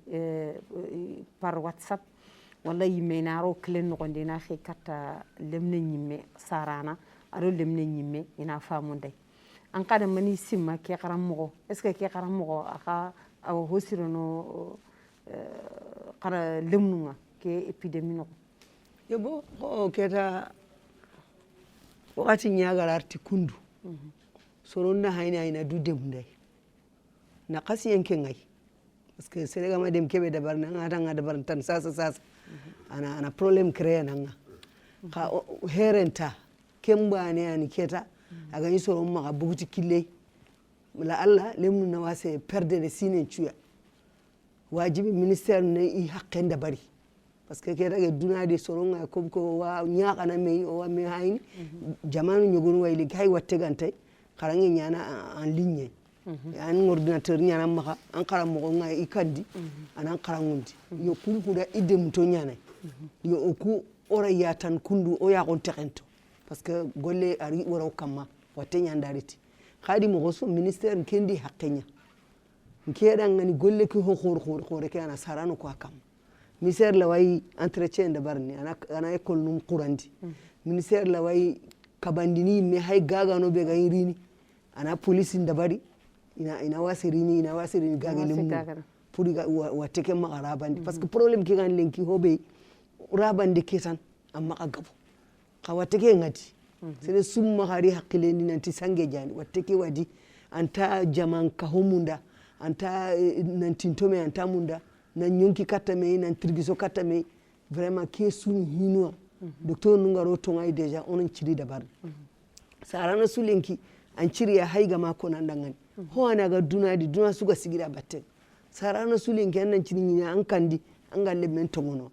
A: par whatsapp wala yimenaro klen no ndina xe kata lemne nyimme sarana aro lemne nyimme ina famunday an kada mani simma ke qaram mo est ce que ke qaram mo aka aw hosirono qara lemnunga ke epidemie no
C: yebo ko keta wakati nyaga arti kundu soronna hayna ina dudem ndey na qasi yanke ngai parce que serega ma dem kebe dabar na ngata dabar tan sasa ana problem créer nanga ka herenta kembane ani keta aga ni soro ma buguti kille la alla lemnu na wase perdre de sinen tuya wajibi ministère ne i haqqen dabari parce que keda ga dunade soro nga ko wa nyaaka na me o wa me hayni jamanu nyogon wayli kay watte gantay karangi nyana en ligne an ordinateur nyana maka an karam mo nga ikandi anan karangundi yo kunkuda idem to nyana yo oku ora yatan kundu o ya gon tekento parce que golle ari woro kama watte nyandariti khadi mo goso ministère kendi haqqenya nkeda ngani golle ki ho khor ke ana sarano ko kam ministère la way entretien de barni ana école num qurandi ministère la way kabandini me hay gaga no be ga rini ana police ndabari ina wasirini gaga lemu pour wa teke ma rabandi parce que problème ki gan lenki hobe rabandi kesan amma kagabo ka wateke ngati sere summa hari hakkile ni nanti sange jani wateke wadi anta jaman ka homunda anta nanti tome anta munda nan nyonki katame nan tirgiso katame vraiment ke sunu hinwa docteur nungaro to ngai deja onon ciri dabar sarana sulenki an ciri ya haiga ma ko nan dangani ho ana ga duna suga sigira batte sarana sulenki an nan ciri ni an kandi an galle men to ngono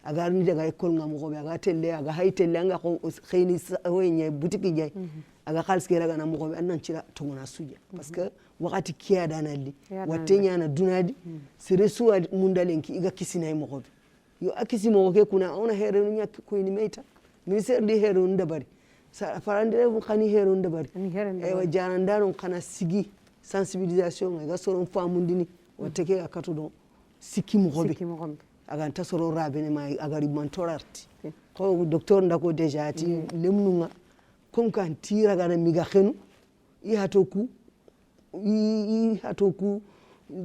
C: aga ni daga école ngam ko be aga telle aga hay telle anga ko khayni hoye boutique jay aga khals ke raga na mo ko be an nan cira to ngona suja parce que wakati kiya danalli watenya na dunadi sere suwa mundalenki iga kisinay mo ko yo akisi mo ke kuna ona here nya ko ni meita ministère di here on dabari sa farandere bu khani here on dabari e wa janandano kana sigi sensibilisation ga soron famundini wateke akatu don sikki mo gobe aga ta soro rabene ma aga rimantorarti ko docteur ndako déjà ati lemnunga kon kan tira ga na miga khenu i hatoku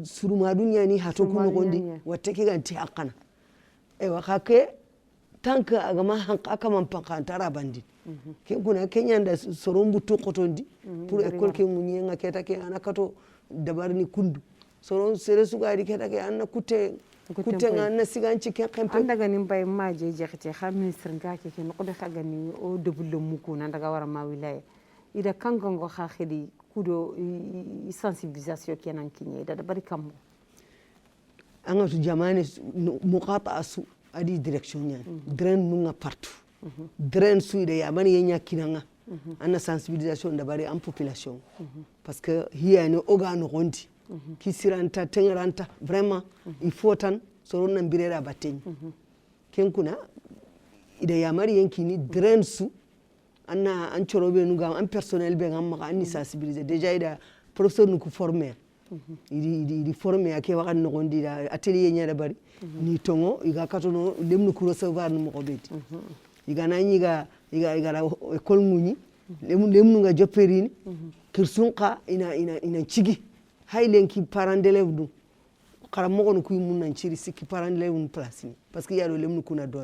C: suruma dunya ni hatoku no gondi wateke ga ti hakana ewa kake tanka agama hanka man pankantara bandi ke kuna kenya nda sorombu to kotondi pour école ke munye nga keta ke anakato dabarni kundu soron sere sugari keta ke anna kutte ngana siganci ke kempe
A: andaga nim bay ma je jexte xa ministre ngake ke no de xagani o debul muku na daga wara ma wilaya ida kangongo xa xedi kudo sensibilisation kenan kinye da bari kam
C: angatu jamane muqata asu adi direction nyan drain nunga partout drain suide ya mani yenya kinanga ana sensibilisation da bari en population parce que hiya ne oga no gondi ki siranta tengranta vraiment il faut tan soron na birera batten ken kuna ida ya mari yanki ni drain su anna an chorobe nuga an personnel be ngam ma anni sensibiliser déjà ida professeur nu ko former idi former ake wakan no gondi da atelier nyara bari ni tongo iga katono lemnu ko recevoir no ko beti iga nani iga école nguni lemnu nga jopperini kirsunqa ina cigi haylenki parent d'élève du kala mo ko kuy mun nan ciri sikki parent d'élève mun place ni parce que yaro lemnu kuna do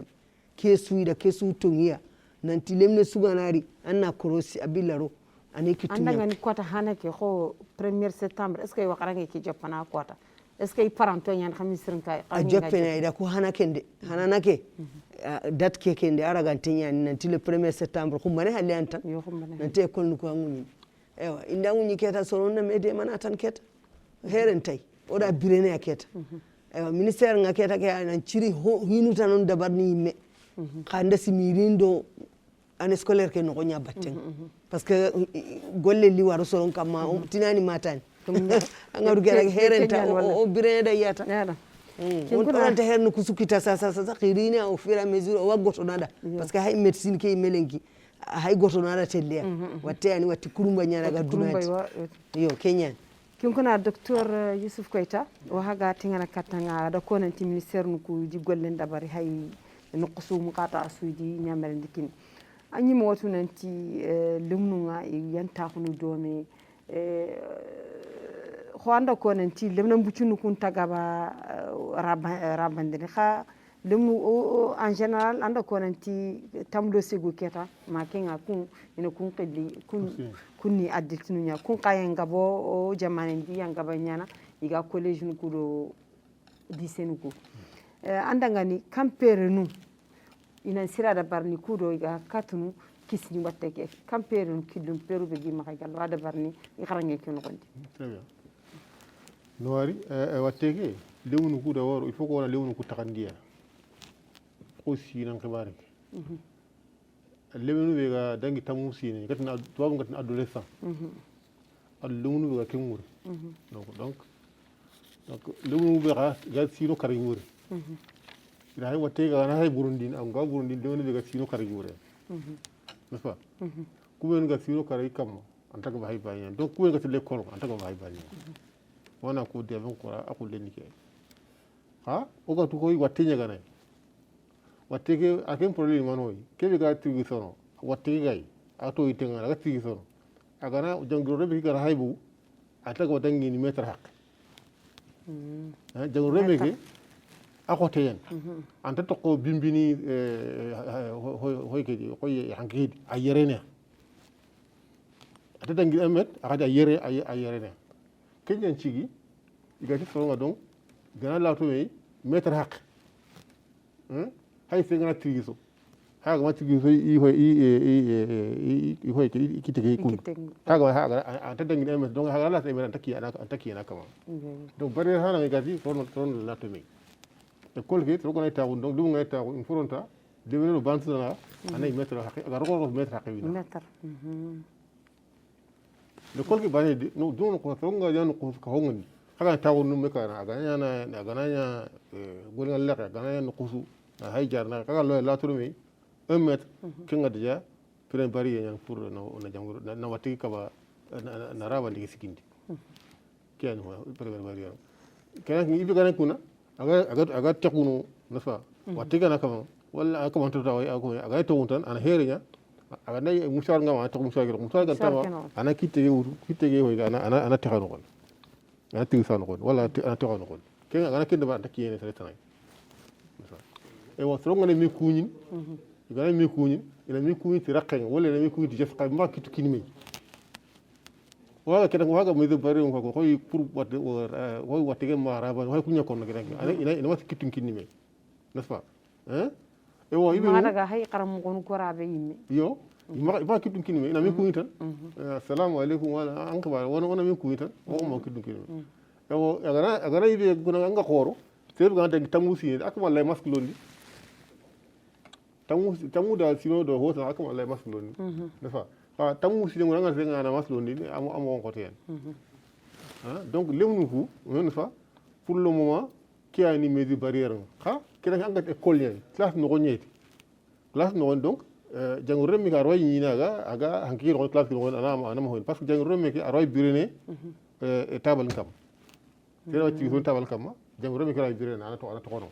C: kesu tongiya nanti lemne suganari anna korosi abillaro aneki tunya
A: anda ngani kota hanake ko 1er septembre est ce que wakarange ki jopana kota est ce que paranto nyan khamisrin kay
C: a joppena ida ko hanakende hananake date kekende aragan tenyani nanti le 1er septembre ko mane halle antan nanti école nu ko nguni ewa inda nguni keta sonon na mede mana tan keta heren tay oda birene aketa ewa ministère nga keta ke nan ciri hinu tanon dabarni yimme khanda simirindo année scolaire ke no nya batten parce que golle li waro soron kama tinani matani angaru gera herenta o birene da yata on parante herno kusukita sa khirina au fur et à mesure o wagoto nada parce que hay médecine ke melenki hay goto nada telle watte ani watti kurumba nyana ga dunati yo kenya
A: kin kuna docteur Youssouf Koita o haga tingana katanga da konanti ministère nu ku di gollen dabari hay no qusum qata suudi nyamel ndikin anyi mo watu nanti lumnunga yanta khunu dome khwanda ko nanti lemna mbucunu kun tagaba rabandene kha lemu en général anda ko nanti tamdo segu keta ma kenga kun ina kun qilli kunni additinu nya kun qayenga bo o jamane ndi yanga banyana iga collège nu kudo disenu ko anda ngani kampere nu ina sirada barni kudo iga katunu kisni watteke kampere nu kidum peru be gima kay gal wada barni ikharange kunu gondi
D: très bien noari watteke lewnu kudo woro il faut ko wala lewnu ku takandiya ko sinan khibarek lewnu be ga dangi tamu sine gatina tuwabu gatina adolescent lewnu be ga kemur donc lewnu be ga sino kare ngure ila hay watte ga na hay burundi am ga burundi lewnu be ga sino kare ngure n'est-ce pas kuben ga sino kare kam antaka ba hay bayan donc kuben ga tele l'école antaka ba hay bayan wana ko de ben ko akul lenike ha o ga to ko watte nyaga nay watte ke akem problème manoy ke be ga tugi sono watte gay ato itenga daga tigi sono agana jangro rebe gara haybu atago dangi ni meter hak jangro rebe ke akote yen anta to ko bimbini hoyke hoye hankidi ayerene ata dangi amet akada ayerene kenyan cigi igati songa donc gana lato me meter hak hay segana tigiso haga ma tigiso i hoy kitege kun haga ata dangi amet donc haga lato me antaki na kama donc bare hana igati ton lato me e kolge to gona taw donc dum ngay taw in fronta de weno bantana anay meter hak aga roko meter hak wina
A: meter
D: le kolge bane no dum ko to nga janu ko ka hongni haga taw num me kana aga nya gol ngal lek aga nya no kusu hay jar na kaga lo la turmi 1 mètre kinga deja pren bari yan pour na jangur na wati ka ba na raba ndi sikindi ken ho pren bari yan kana ngi ibi kana kuna aga tekunu nafa wati kana kama wala aka wanto taw aga to wontan ana herenya aga nay musar ngama to musar ga tawa ana kitte hoy ana tekanu kon ana tigisano kon wala ana tekanu kon kenga ana kinde ba takiyene sare tanay e wo tronga ne mi kuñin igana mi kuñin ina mi kuñin ti rakkenga wala ina mi kuñin ti jef kay ma kitu kinimi waga kedan waga mi do bari ko koy pour wadde hoy watte ge ma raba hoy kunya kon ngi ina wat kitu kinimi n'est-ce pas hein e wo ibe
A: maraga hay qaram ko ko rabe yimmi
D: yo ma kitu kinimi ina mi kuñin tan assalamu alaikum wala an ka ba wona mi kuñin tan o mo kitu kinimi e wo agara ibe ko nga xoro sebu ga tan tamusi ak wallahi maskulondi tamu da sino do hota ak wallahi maskulondi n'est-ce pas tamusi de nga nga na maskulondi am won ko ten donc lemnu ku n'est-ce pas pour le moment qui a une mesure barrière ha kena nga école yen classe no gonyeti classe no donc jangu remmi ka roy ni naga aga hanki ro classe ko ana ma hoy parce que jangu remmi ki roy birene table kam tera ci so table kam jangu remmi ka roy birene ana to kono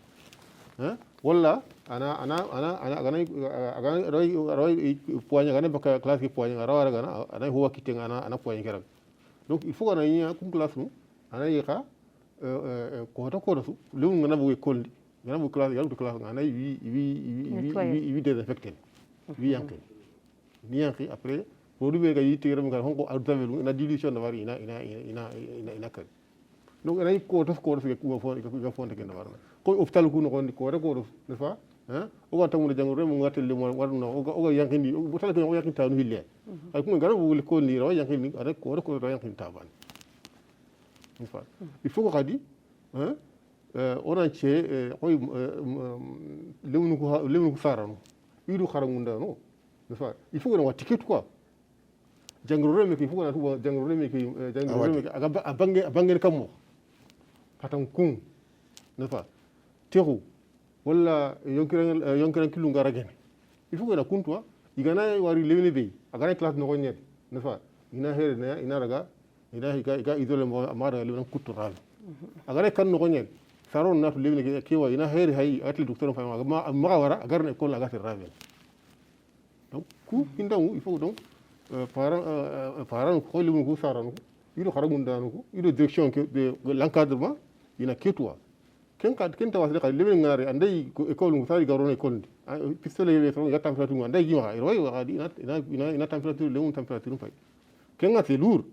D: wala ana roy poigne gane baka classe ki poigne rawara gana ana huwa kitenga ana poigne keram donc il faut qu'on ait un classe nous ana yika ko su lu ngana bu école ngana bu classe ngana wi désinfecté wi yanké ni yanké après pour lui ga yiti ram ga honko adavelu na dilution na wari ina kan donc ana ko to ko fo ga fonte ken warna ko hôpital ku no ko n'est pas hein o ga tamu jangu rem ngatel le mo warno o ga yanké ni bu tal ko yanké tanu hille ay ko ngara bu ko ni raw yanké ni ara ko yanké taban n'est-ce pas il faut qu'on dit hein on a chez koy lewnu ko sarano widu kharamunda no n'est-ce pas il faut qu'on wa ticket quoi jangro reme ki il faut qu'on a jangro reme ki aga bange kammo katam kun n'est-ce pas teru wala yonkiran kilu ngaragen il faut qu'on a kun toi igana wari lewne be aga classe no gonyet n'est-ce pas ina here ina raga ina ga idole mo amara lewna kutural aga kan no gonyet saron na lewne ke wa ina here hay atli docteur fa ma wara agarne ko la ga ravel donc ku indamu il faut donc parents ko lewnu ko sarano ido kharagundanu ko ido direction de l'encadrement ina ketwa ken tawas de lewne ngare andai école mu sari garono école pistolet yebe so yatam fatu andai gima roy wa ina température lewnu température fay ken ngate lourd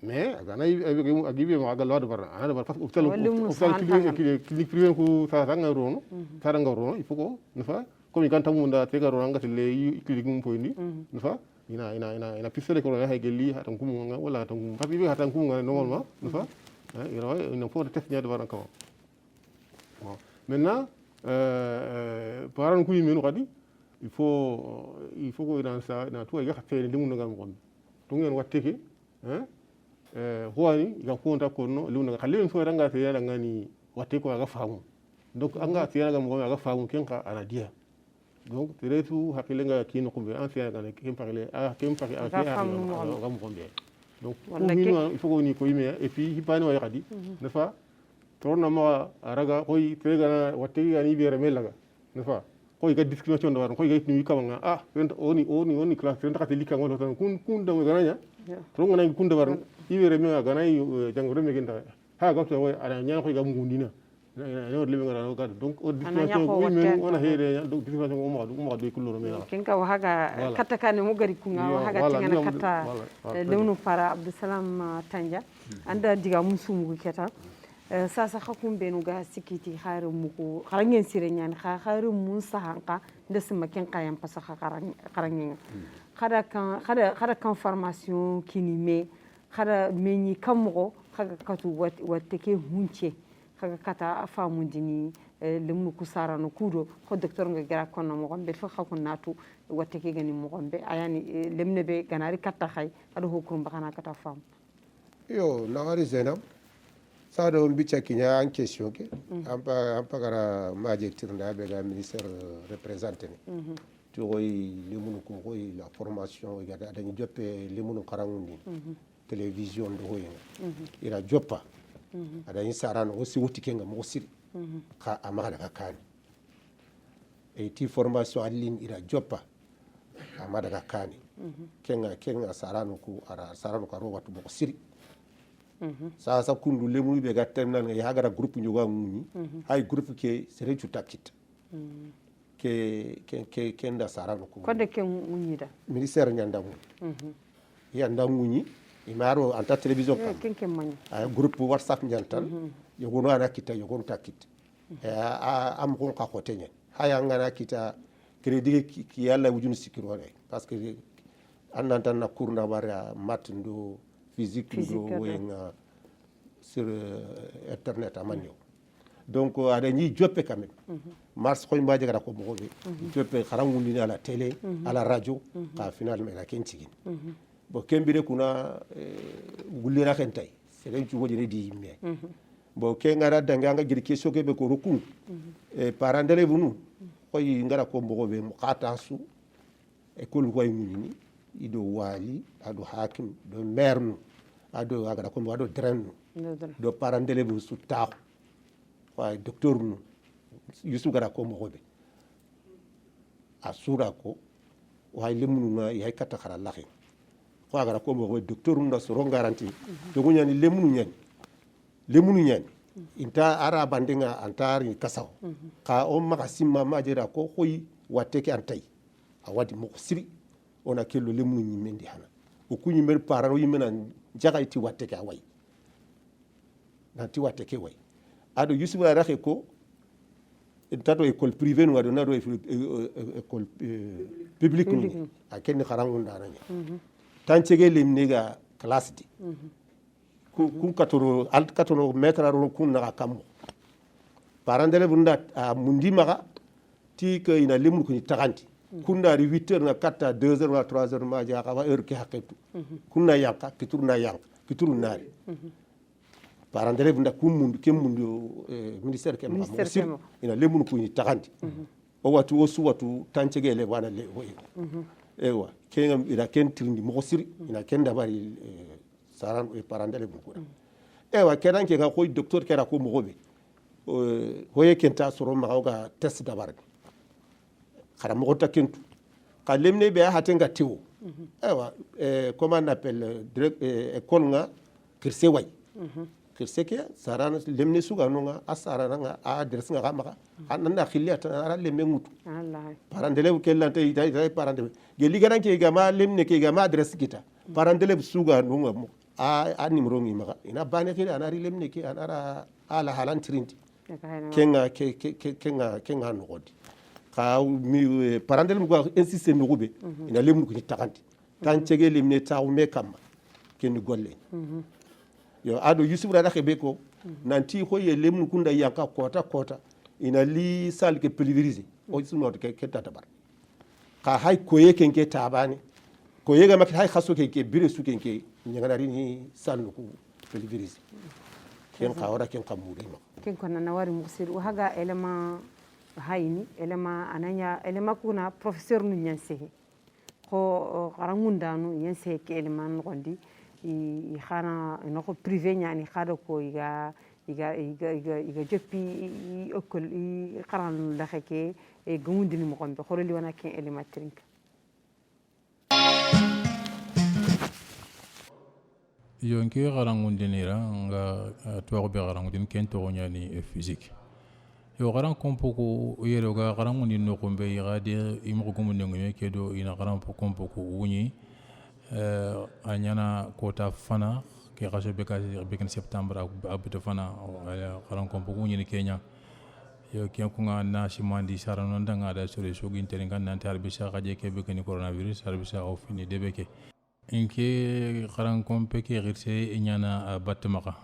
D: mais agana agibe mo agal wadu barna ana bar parce que hôpital clinique privé ko saranga rono il faut ko nafa comme kan tamunda te garono ngati le clinique mum poyndi nafa ina pistolet ko hay gelli hatan kum wala hatan parce que hatan kum normalement nafa il faut test nyaade barna ko maintenant parents ko yimenu kadi il faut ko dans ça na to ga xate limu ngam ko to ngeen watteke hein huwani ga konta konno lewna khalin so ranga te yala ngani watte ko ga faamu donc anga te yala ngam ga faamu ken ka ana dia donc te retu hakile nga kino ko be ancien ga ken parler ken parler ga mo gombe donc il faut ko ni ko yime et puis hipani wa yadi ne fa torna ma araga koy te ga watte ga ni bere melaga ne fa ko ga discrimination da ko ga ni kama ah oni class renta ka lika ngolo tan kun da gananya to ngana kun da waran iwere me ganay jangoro me ginta ha ga to ana nya ko ga mungundina no le ngara ga donc discrimination ko men ona hele donc discrimination ko ma do kullo me
A: kenka wa haga kata kane mo gari kunga wa haga tingana kata lewnu para Abdousalam Tanja anda diga musumu keta sasa khakum benu ga sikiti khairu muko kharangen sire nyani khairu mun sahanka ndesma ken qayam pasa kharangen khada kan formation kinime khada meni kammo khaga katu watte ke hunche khaga kata afamu dini lemnu kusara no kudo ko docteur nga gara kono mo gombe fa khakun natu watte ke gani mo gombe ayani lemne be ganari katta khay ado hokum bakana kata fam
E: yo nagari zenam sado mbicha kinya en question ke ampa gara majectir nda be ga ministère représenté ni to koy limunu ko koy la formation ga dañu joppe limunu karangundi télévision do hoy ira joppa adañi sarano aussi wuti kenga mo siri ka amara ka kan e ti formation allin ira joppa amara ka kan kenga sarano ko ara sarano ka ro watu mo siri sasa kundu lemunu be ga terminal ya hagara groupe nyoga nguni hay groupe ke sere chutakit ke nda sarano ko
A: de ke ngunyida
E: ministère nyandangu ya ndangunyi imaro anta télévision
A: kam ken manya
E: ay groupe whatsapp nyantan yogono ana kita yogono takit am ko ka khotenye haya ngana kita crédit ki yalla wujunu sikirone parce que annanta na kurna bara matndo physique do wenga sur internet amanyo donc ada ni joppe quand même mars ko mbaje gara ko mo be joppe kharangundi ala télé ala radio ka finalement la kentigin bo kembire kuna gullira kentay seren ci wodi di me bo ke ngara danga nga gir question ke be ko rokun parents d'élèves bunu koy ngara ko mo be mo khata su école ko ni ido wali ado hakim do mernu ado agara ko ado drennu do parents d'élèves su taw way docteur nu yusu gara ko mo be asura ko way lemnu na yay kata khara laxi ko agara ko mo docteur nu so ro garanti to gunyani lemnu nyani inta ara bandinga antari kasaw ka o maka simma majira ko khoyi wateke antay awadi mo siri ona kello lemnu mendi hana o kunyi mer parano yimena jagaiti wateke away nanti wateke way ado yusuba raxe ko tato école privée no ado nado école publique ni a ken kharangu ndana ni tancege limniga classe di kun katoro alt katoro metra ro kun na kam parents d'élèves nda mundi maga ti ke ina limnu ko ni taganti kunna ri 8h na 4h 2h na 3h ma ja ka heure ki haketu kunna yanka kiturna yanka kituru nari parents d'élèves nda kumundu kemundu ministère kem ma ina lemunu ko ni taganti o watu o su watu tancege le wana le hoy ewa kengam ila ken tirndi mo siri ina ken dabari saran e parents d'élèves ko ewa kedan ke ga koy docteur kera ko mo gobe hoye kenta soro ma ga test dabar khara mo ta kentu ka lemne be hatenga tiwo ewa comment on appelle école nga kirse way kirse ke sarana lemne suga no nga asara nga adresse nga gamaka ananda khiliyata ara lemme ngutu
A: Allah
E: parents d'élèves kellante ida parents d'élèves geli garan ke gama lemne ke gama adresse kita parents d'élèves suga no nga a numéro ngi maka ina bane ke anari lemne ke anara ala halan trinti kenga no godi ka mi parents d'élèves ko insister no gobe ina lemnu ko takanti tan cege limne taw me kam ken golle yo ado yusuf rada khebe ko nanti ko ye lemnu kunda yanka kota ina li sal ke pulvériser o suno ke tata bar ka hay koye kenke tabani koye ga mak hay khaso ke bire su kenke nyanari ni sal ko pulvériser ken khawra ken kamuri ma
A: ken kona nawari muksir wa haga elema hayni elema ananya elema kuna professeur nu nyansehe ko qarangunda nu nyansehe ke elema ngondi i khana noko privé nyani khada ko iga joppi école i qaran la xeke e gumundini mo gombe horoli wana ken elimatrinka
B: yo nke garangundinira nga tuwago be garangundin ken togoñani physique yo garan kompoku yero ga garangundin no gombe igade imo gumundingume kedo ina garan kompoku wuñi a ñana kota fana ke gaso be ka septembre abito fana garan kompoku wuñini kenya yo ken kunga na simandi sarano ndanga da sore sogin teringa nante arbisa gaje ke be ni coronavirus arbisa o fini debeke inke garan kompe ke girse ñana batmaka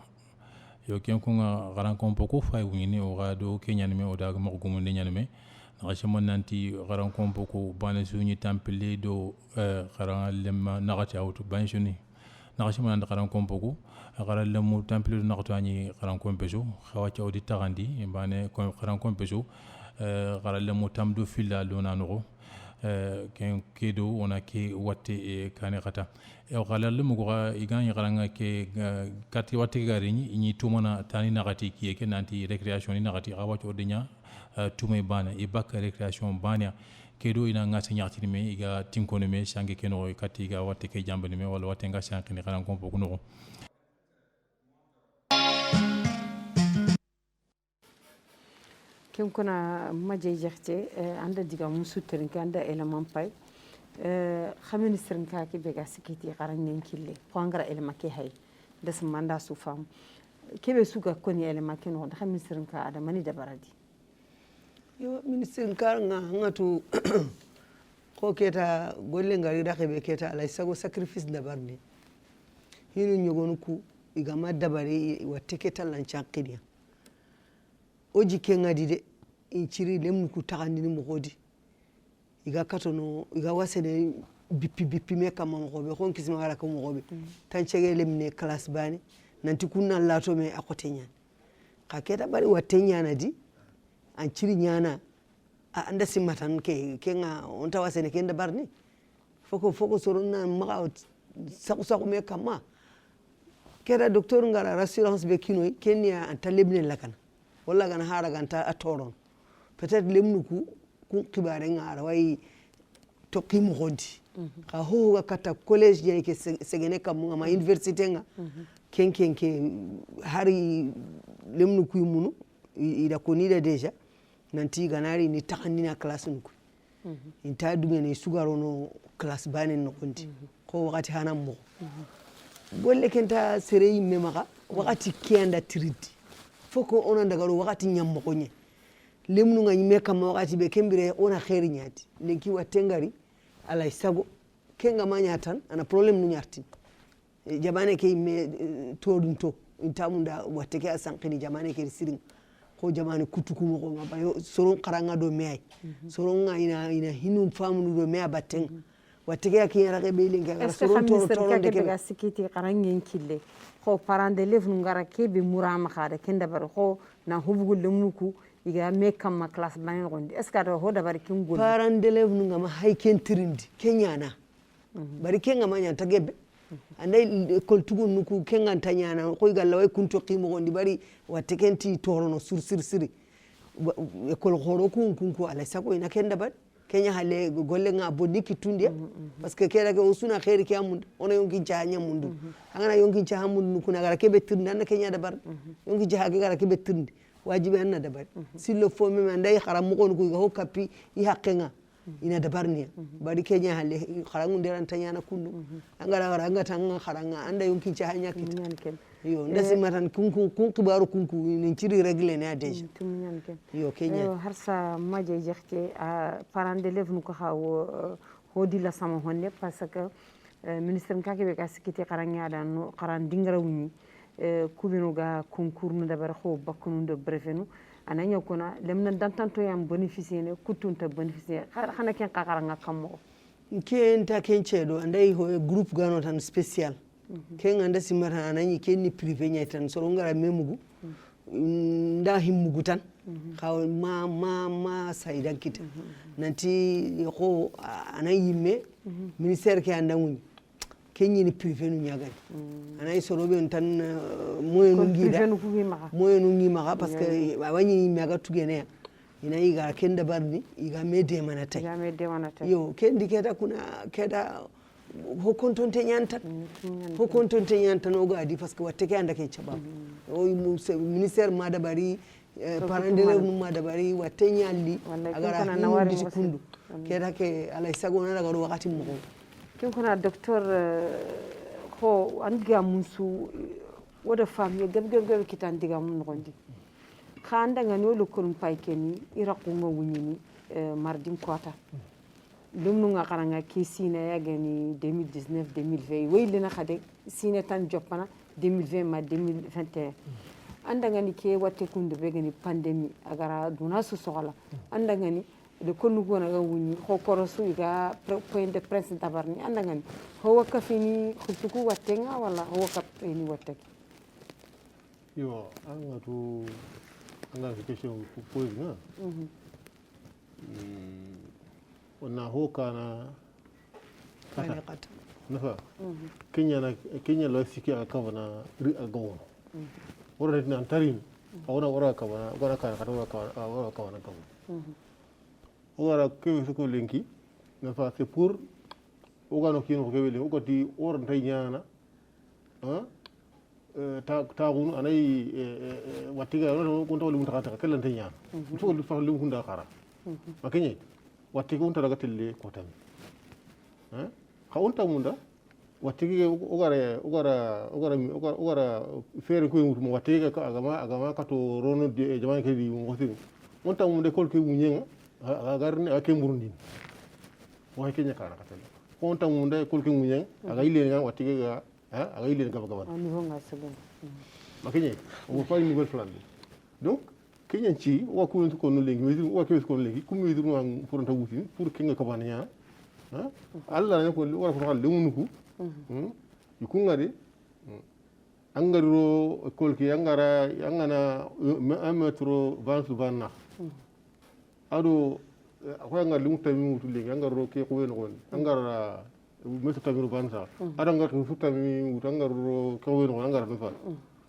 B: yo ken kunga garan kompo ko fay wini o gado ke ñanme o daga mo gumu ne ñanme na xamon nanti garan kompo ko bane suñi tampile do garan lemma nagati awtu ban suni na xamon nan garan kompo ko garan lemu tampile do nagatu ani garan kompe so xawa ci awdi tagandi bane ko garan kompe so garan lemu tamdu filla do nanugo ken kedo ona ke watte kane kata o galal mu go igani garanga ke kati watte gari ni tumana tani nagati ki ke nanti recreation ni nagati awa to denya tumay bana e bakka recreation bana kedo ina ngasi nyati me iga tinkono me sange keno kati ga watte ke jambani me wala watte nga sanki ni garan kompo kuno
A: kem kuna maje jaxte anda diga musu terinka anda element pay xamini serinka ki bega sikiti xaran nen kille ko ngara element ke hay des manda su fam kebe suga koni element ke no da xamini serinka ada mani da baradi
C: yo ministre kar nga ngatu ko keta golle ngari da xebe keta alay sago sacrifice da barni hinu nyogonu ku igama dabari watte keta lan chanqidia oji kengadi de inciri lemnu ku tagandini mogodi iga katono iga wasene bippi me kam mogobe kon kisma wala ko mogobe tan cege lemne class bani nanti kunna lato me akote nyana ka keta bari watte nyana di an ciri nyana anda simatan kenga onta wasene kenda barni foko soronna maga saku me kama kera docteur ngara rassurance be kinoy kenya anta lebne lakana walla gana hara ganta a toron peut-être lemnu ku kibare ngara way to kimu godi ka ho ga kata college je ke segene kam ma université nga ken hari lemnu ku munu ida ko ni da deja nanti ganari ni takandina classe nuku inta dume ne sugaro no classe banen no kondi ko wakati hanam mo golle kenta sere yimme maka wakati kenda tridi foko ona daga ro wakati nyammo ko nye lemnu nga nyime kam wakati be kembire ona khairi nyati lenki watengari alay sago kenga manya tan ana problem nu nyarti jamane ke me todun to intamunda wateke asankini jamane ke sirin ko jamane kutuku mo ko ngaba soron qaranga do meay soron nga ina hinu famu do meya batten wateke akina rake be linga soron to de ke
A: ga sikiti qarangen kille ko parents d'élèves nu ngara kebe murama khada kenda bar ko na hubugul lemuku iga me kam ma classe banen gondi est ce que ho da bar kin gol
C: parents d'élèves nu ngama hay ken trindi kenyana bari kenga manya tagebe andai kol tugun nuku kenga tanyana ko galla way kunto qimo gondi bari watte kenti torono sur siri kol khoro kun ala sako ina kenda bar kenya hale golle nga bodiki tundia parce que kera ke usuna khairi ke amund ona yonki jahanya mundu angana yonki jahamundu kuna gara kebe tirndi anna kenya da bar yonki jahage gara kebe tirndi wajibi anna da bar s'il le faut même andai kharam mo ko ga hokkapi i haqqenga ina da barniya bari kenya hale kharangu nderan tanyana kundu angara gara anga tanga kharanga anda yonki jahanya kit yo ndasi matan kun kibaru kunku ni ciri regle ne deja yo kenya
A: harsa maje jechte parents d'élèves nu ko hawo hodi la sama honne parce que ministre nkake be ka sikiti qaranya da no qaran dingara wuni kubinu ga concours nu dabar kho bakunu de brevet nu ananya kona lemna dantanto yam bénéficier ne kutunta bénéficier xana ken qaranga kammo
C: ken ta ken cedo andai ho groupe gano tan spécial ken anda simara anani ken ni privé nyaitan soro ngara memugu nda himmugu tan kaw ma saidan kita nanti ko anay yimme ministère ke anda nguni ken ni privé nu nyagal anay soro be tan moyenu ngida moyenu ngi maka parce que awani maga tugene ina iga kenda barni iga mede manata yo kendi keda kuna keda hokontonte ñanta no gadi parce que watte ke anda ke cabab o ministère ma dabari parent d'élève num ma dabari watte ñalli agara hinuditi kundu keda ke alay sago na daga wakati mo
A: kin kuna docteur ko andiga musu woda famille gab kitan diga mun gondi khanda ngani wolo kurum paykeni iraqu ma wunyini mardim kota lumnu nga karanga ki sine yageni 2019 2020 waylina khade sine tan jopana 2020 ma 2021 anda ngani ke watte kunde begeni pandémie agara duna su soxla anda ngani de konu gona ga wuni ko korosu ga point de presse tabarni anda ngani ho wakafini khutuku wattenga wala ho wakafini watteki
D: yo anga tu anga question pose nga ona hokana kata nafa kenya lo siki akavana ri agawo ora ni antarin ora kavana ora kana ora kavana kavu ora ke ko lenki nafa c'est pour ogano kino ko weli ogoti ora tayana tagun anay watiga no ko tawli mutakata kala tayana to lu fa lu hunda khara makenye watiga unta daga telle ko tan ha unta munda watiga ogara fere ko mutu mo watiga agama kato rono de jama ke di mo hosi unta munda kol ke munyenga agarni ake murundin wa kenya kana katelle ko unta munda kol ke munyenga aga ile nga watiga ga aga ile nga gaba
A: ni honga seben
D: makenye o fa ni gol plan donc kenyan ci wa ko ko no lengi mesure wa ko lengi kum mesure no pour ta wuti pour kenga kabana nya alla ne ko wala ko xal lemunu ko yiku ngari angaro kolki angana 1 metro 20 banna ado ko ngar limu tami mutu lengi angaro ke ko wen gon angara metro tami bansa ada ngar ko futami mutu angaro ko wen gon angara fa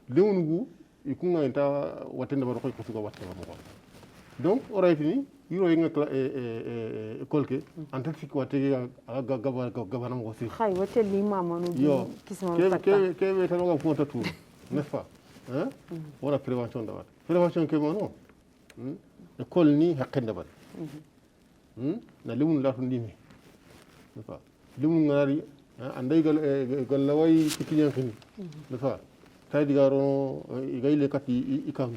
D: lemunu gu yiku ngai ta watende ba ko ko watte ba donc oraytini yiro yinga kolke anta fik watte gabana mo si
A: khay watte li mama no
D: kisma ke tan ga fonta tout n'est-ce pas hein wala prévention da wat prévention ke mono école ni haqqenda bat na limun la to ndimi n'est-ce pas limun ngari anday gal laway kitinyan khini n'est-ce pas tay digaro igayle kati ikam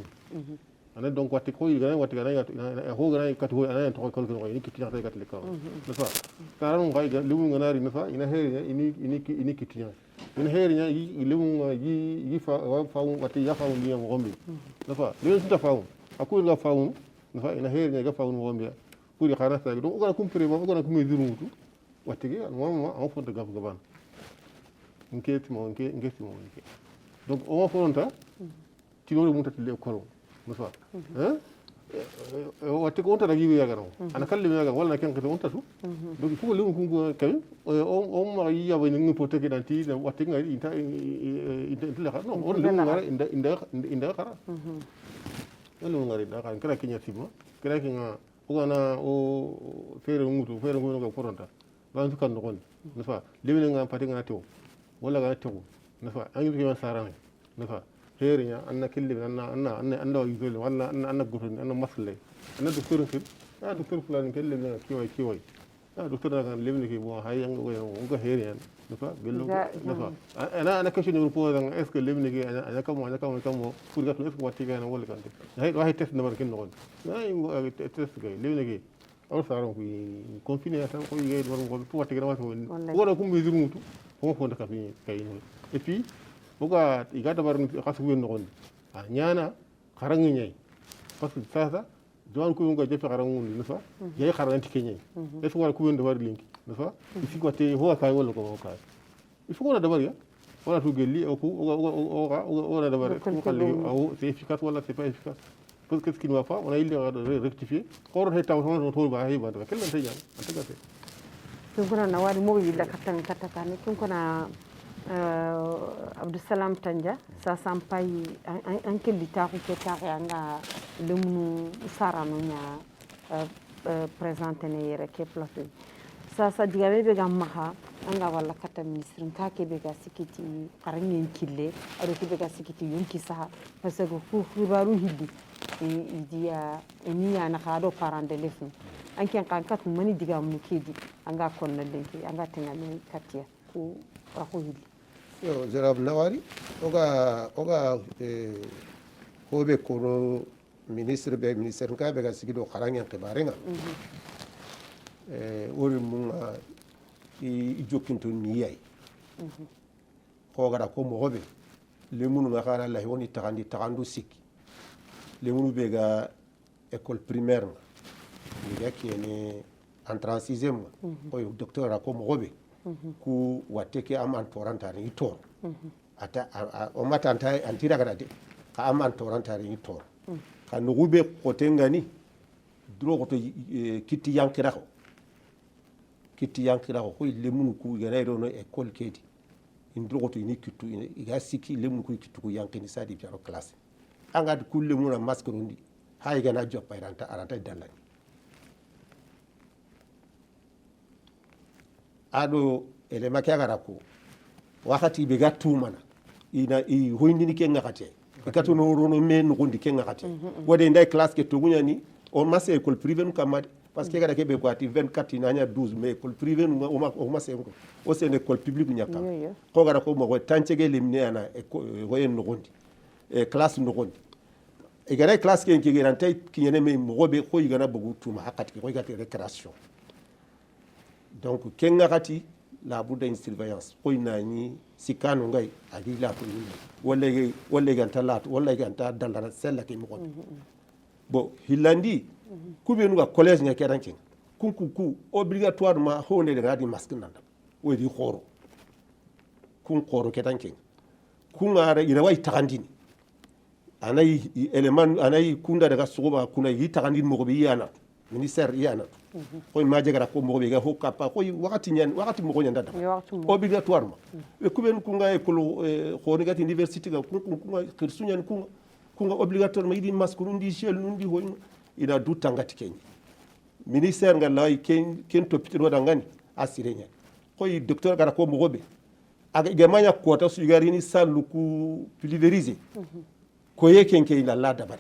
D: ana donc watti ko igana watti gana ho gana kati ho ana to ko ko ni kitina tay kat le ko nafa karam ngai limu ngana ri nafa ina heri ini kitina ina heri nya limu yi fa watti ya fa ni mo gombe nafa le sunta fa aku ga fa nafa ina heri nya ga fa mo gombe pour ya khana sa donc ogana kumpre mo ogana kum mesure mutu watti ge mo am fonta gaf gaban ngeti mo donc on fonta ti lolu mutati le ko musa watti ko onta dagi wiya garo ana kalli mi yaga wala ken ko onta tu donc fu limu kungo kay o ma yiya wayni ngi pote ke danti watti ngai inta la no on limu ngara inda khara limu ngari da kan kala kinya sima kala kinga ogana o fere ngutu fere ngono ga koronta ba ndu kan ngon nafa limu nga pati nga tew wala ga tew nafa angi ki sarane nafa herinya anna killi anna yuzul wala anna gurun anna masle anna docteur fil docteur fulani kelle na kiwai docteur na lemni ki bo hay ngo herinya dafa bello dafa ana question ni pose est ce que lemni ki ana kam pour gatlo est ce que watti gana wala kan hay wahi test na barkin no ay test gay lemni ki aw saron ko confiné tan ko yey do ko watti gana wato wala kum bi zurmutu ko fo ndaka fi kay et puis buga igata bar xasu wen nogon ñana xarangi ñay parce que sasa joan ko nga jefe xarangu ni fa yey xaranti keñay est ce wala ku wen do war linki fa ifi ko te ho ka wala ko ka il faut qu'on a d'abord wala to gelli o wala d'abord ko xalli aw c'est efficace wala c'est pas efficace parce que ce qui ne va pas on a il rectifier ko ro taw on to ba hay ba da kelen tay ñam anta gate
A: kun kuna na wari mo wi la katan katakane kun kuna Abdussalam Tanja sa sampai anke litaku ke taxe anga lemunu sarano nya présente ne yere ke plateau sa digabe be gamma anga wala kata ministre ka ke be ga sikiti qarangin kille ado ke be ga sikiti yonki sa parce que ku khibaru hiddi idiya eniya na khado parent de lefu anke kan kat mani diga mu kedi anga konna lenki anga tengani katia ku rahu hiddi
E: yo jarab nawari oga hobe kono ministre ka be ga sigido kharangen qibarenga wori munga i jokkinto niyay ko gara ko mo hobe le munu nga khara la woni tagandu sikki le munu be ga école primaire ni ga kiyene entrant en 6e ko docteur ko mo hobe ku wateke am an toranta ni tor ata o matanta antira gara de ka am an toranta ni tor ka no gube ko tengani dro ko to kitti yankira ko lemunu ku gana do no école kedi indro ko to ni kittu iga siki lemunu ku kittu ku yankini sadi biaro classe anga de kulle muna maskerundi hay gana joppa aranta dallani ado ele makya gara ko wakati be gatu mana ina i hoyndini ke ngakate ikatu no rono men gondi ke ngakate wode ndai classe ke to gunyani on masse école privée nu kamade parce que gara ke be kwati 24 inanya 12 mais école privée nu o masse ko o c'est une école publique nyaka ko gara ko mo tanchege limne ana hoyen no gondi classe no gondi e gara classe ke ngi rantay kinyene me mo be ko igana bugu tuma hakati ko igate récréation donc kenga kati la budda une surveillance ko inani sikano ngai agila ko ni wolle ganta lat wolle ganta dalana sella ke mo bo hilandi kubenu ga collège nya kerankin ku obligatoirement honde de ngadi masque nanda wodi khoro kun khoro ketankin kun ara ina way tagandini anay element anay kunda daga suba kuna yi tagandini mo be yana ministère yana ko ma jegara ko mo be ga hokka pa ko wakati mo nyanda da obligatoirement e kubenu kunga école khoni gati université ga kunga khirsunyan kunga obligatoirement idi masque nundi shel nundi hoy ina du tangati kenya ministère nga lay ken topitiro da ngani asirenya ko yi docteur gara ko mo gobe aga gamanya ko ta su gari ni sallu ku pulvériser ko yekenke ila la dabar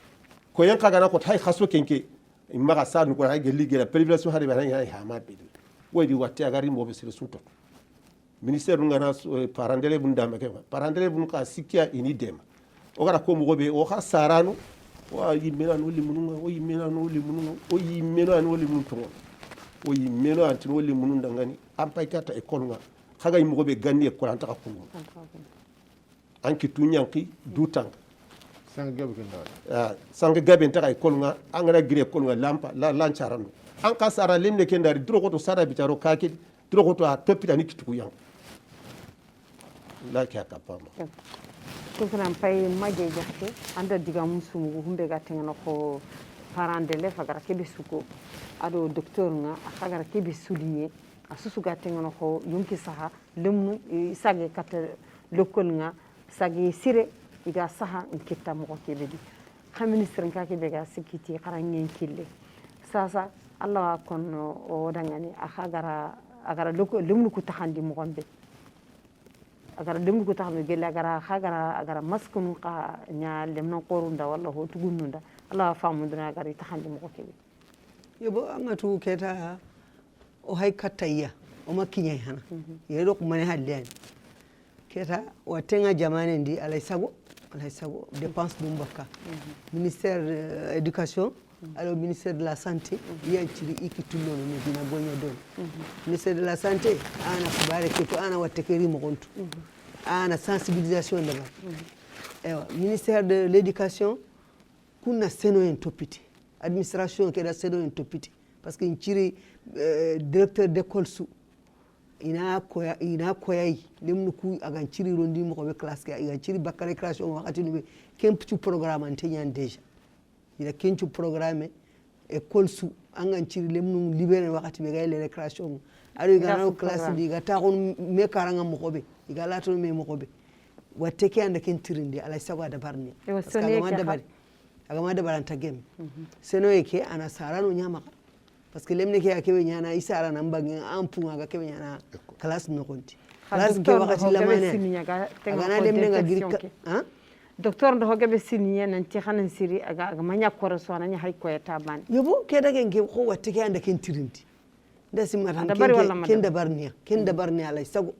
E: ko yanka gana ko tay khaso kenke imma sadu ko hay gelli gela pulvérisation hade ba hay hama be wodi watte agari mo be sir sunto ministère ngana parandele bun dama ke parandele bun ka sikya ini dem o gara ko mo gobe o kha sarano wa yimena no limununga o yimena no limununga o yimena no limunto o yimena anti no limununda ngani ampay kata école nga khaga yimo gobe ganni école anta ka kungo anki tunyanki dutang sang gabe ntaka école nga angana gire école nga lampa la lancharan an ka sara lemne kendari drogo to sara bitaro kake drogo to a topita ni kituku yang la kya kapama
A: kufran pay maje jaxte anda diga musumu humbe gatengana ko parent d'élève agara kebe suko ado docteur nga agara kebe souligner asusu gatengana ko yonki saha lemnu isage kat lokol nga sage sire iga saha nkitta mo kebe di xam ministre nka kebe ga sikiti xarangen kille sasa allah kon o dangani agara lokol lemnu ko taxandi mo gombe agara demdu ko taxme gelle agara maskunu ka nya lemna qorunda walla ho tugununda ala famuduna agari taxandi mo ko kebe
C: yebo angatu keta o hay kataya o makinyai hana yedo ko mane hallen keta watenga jamane ndi alay sago dépense dum bakka ministère de éducation alors ministère de la santé yanciri ikitullo no dina gonya don ministère de la santé ana kubare ko ana watekeri mo gontu ana sensibilisation daga ewa ministère de l'éducation kuna seno en topiti administration ke da seno en topiti parce que inciri directeur d'école su ina koyay lemnu ku aga ciri rondi mo ko be classe ga iga ciri bakare création wakati no be kempu programme antenyan déjà ina kencu programme école su angan ciri lemnu libéré wakati be gay les récréation ari gana classe bi ga ta on me karanga mo ko be igala to me mo gobe watte ke anda ken tirindi ala sago da barni
A: Ewa,
C: parce que
A: sone
C: agama
A: ke
C: da bari agama da baranta gem seno yake ana sarano nyama parce que lemne ke akebe nyana isara nan bangin an punga ga kebe nyana class no konti class ke wakati la mane agana lemne ga girka ha
A: docteur ndo hogabe sinye nan ti xanan siri aga manya koro so nan hay ko eta ban
C: yobo ke daga nge ko watte ke anda ken tirindi da simatan ken da barniya lay sago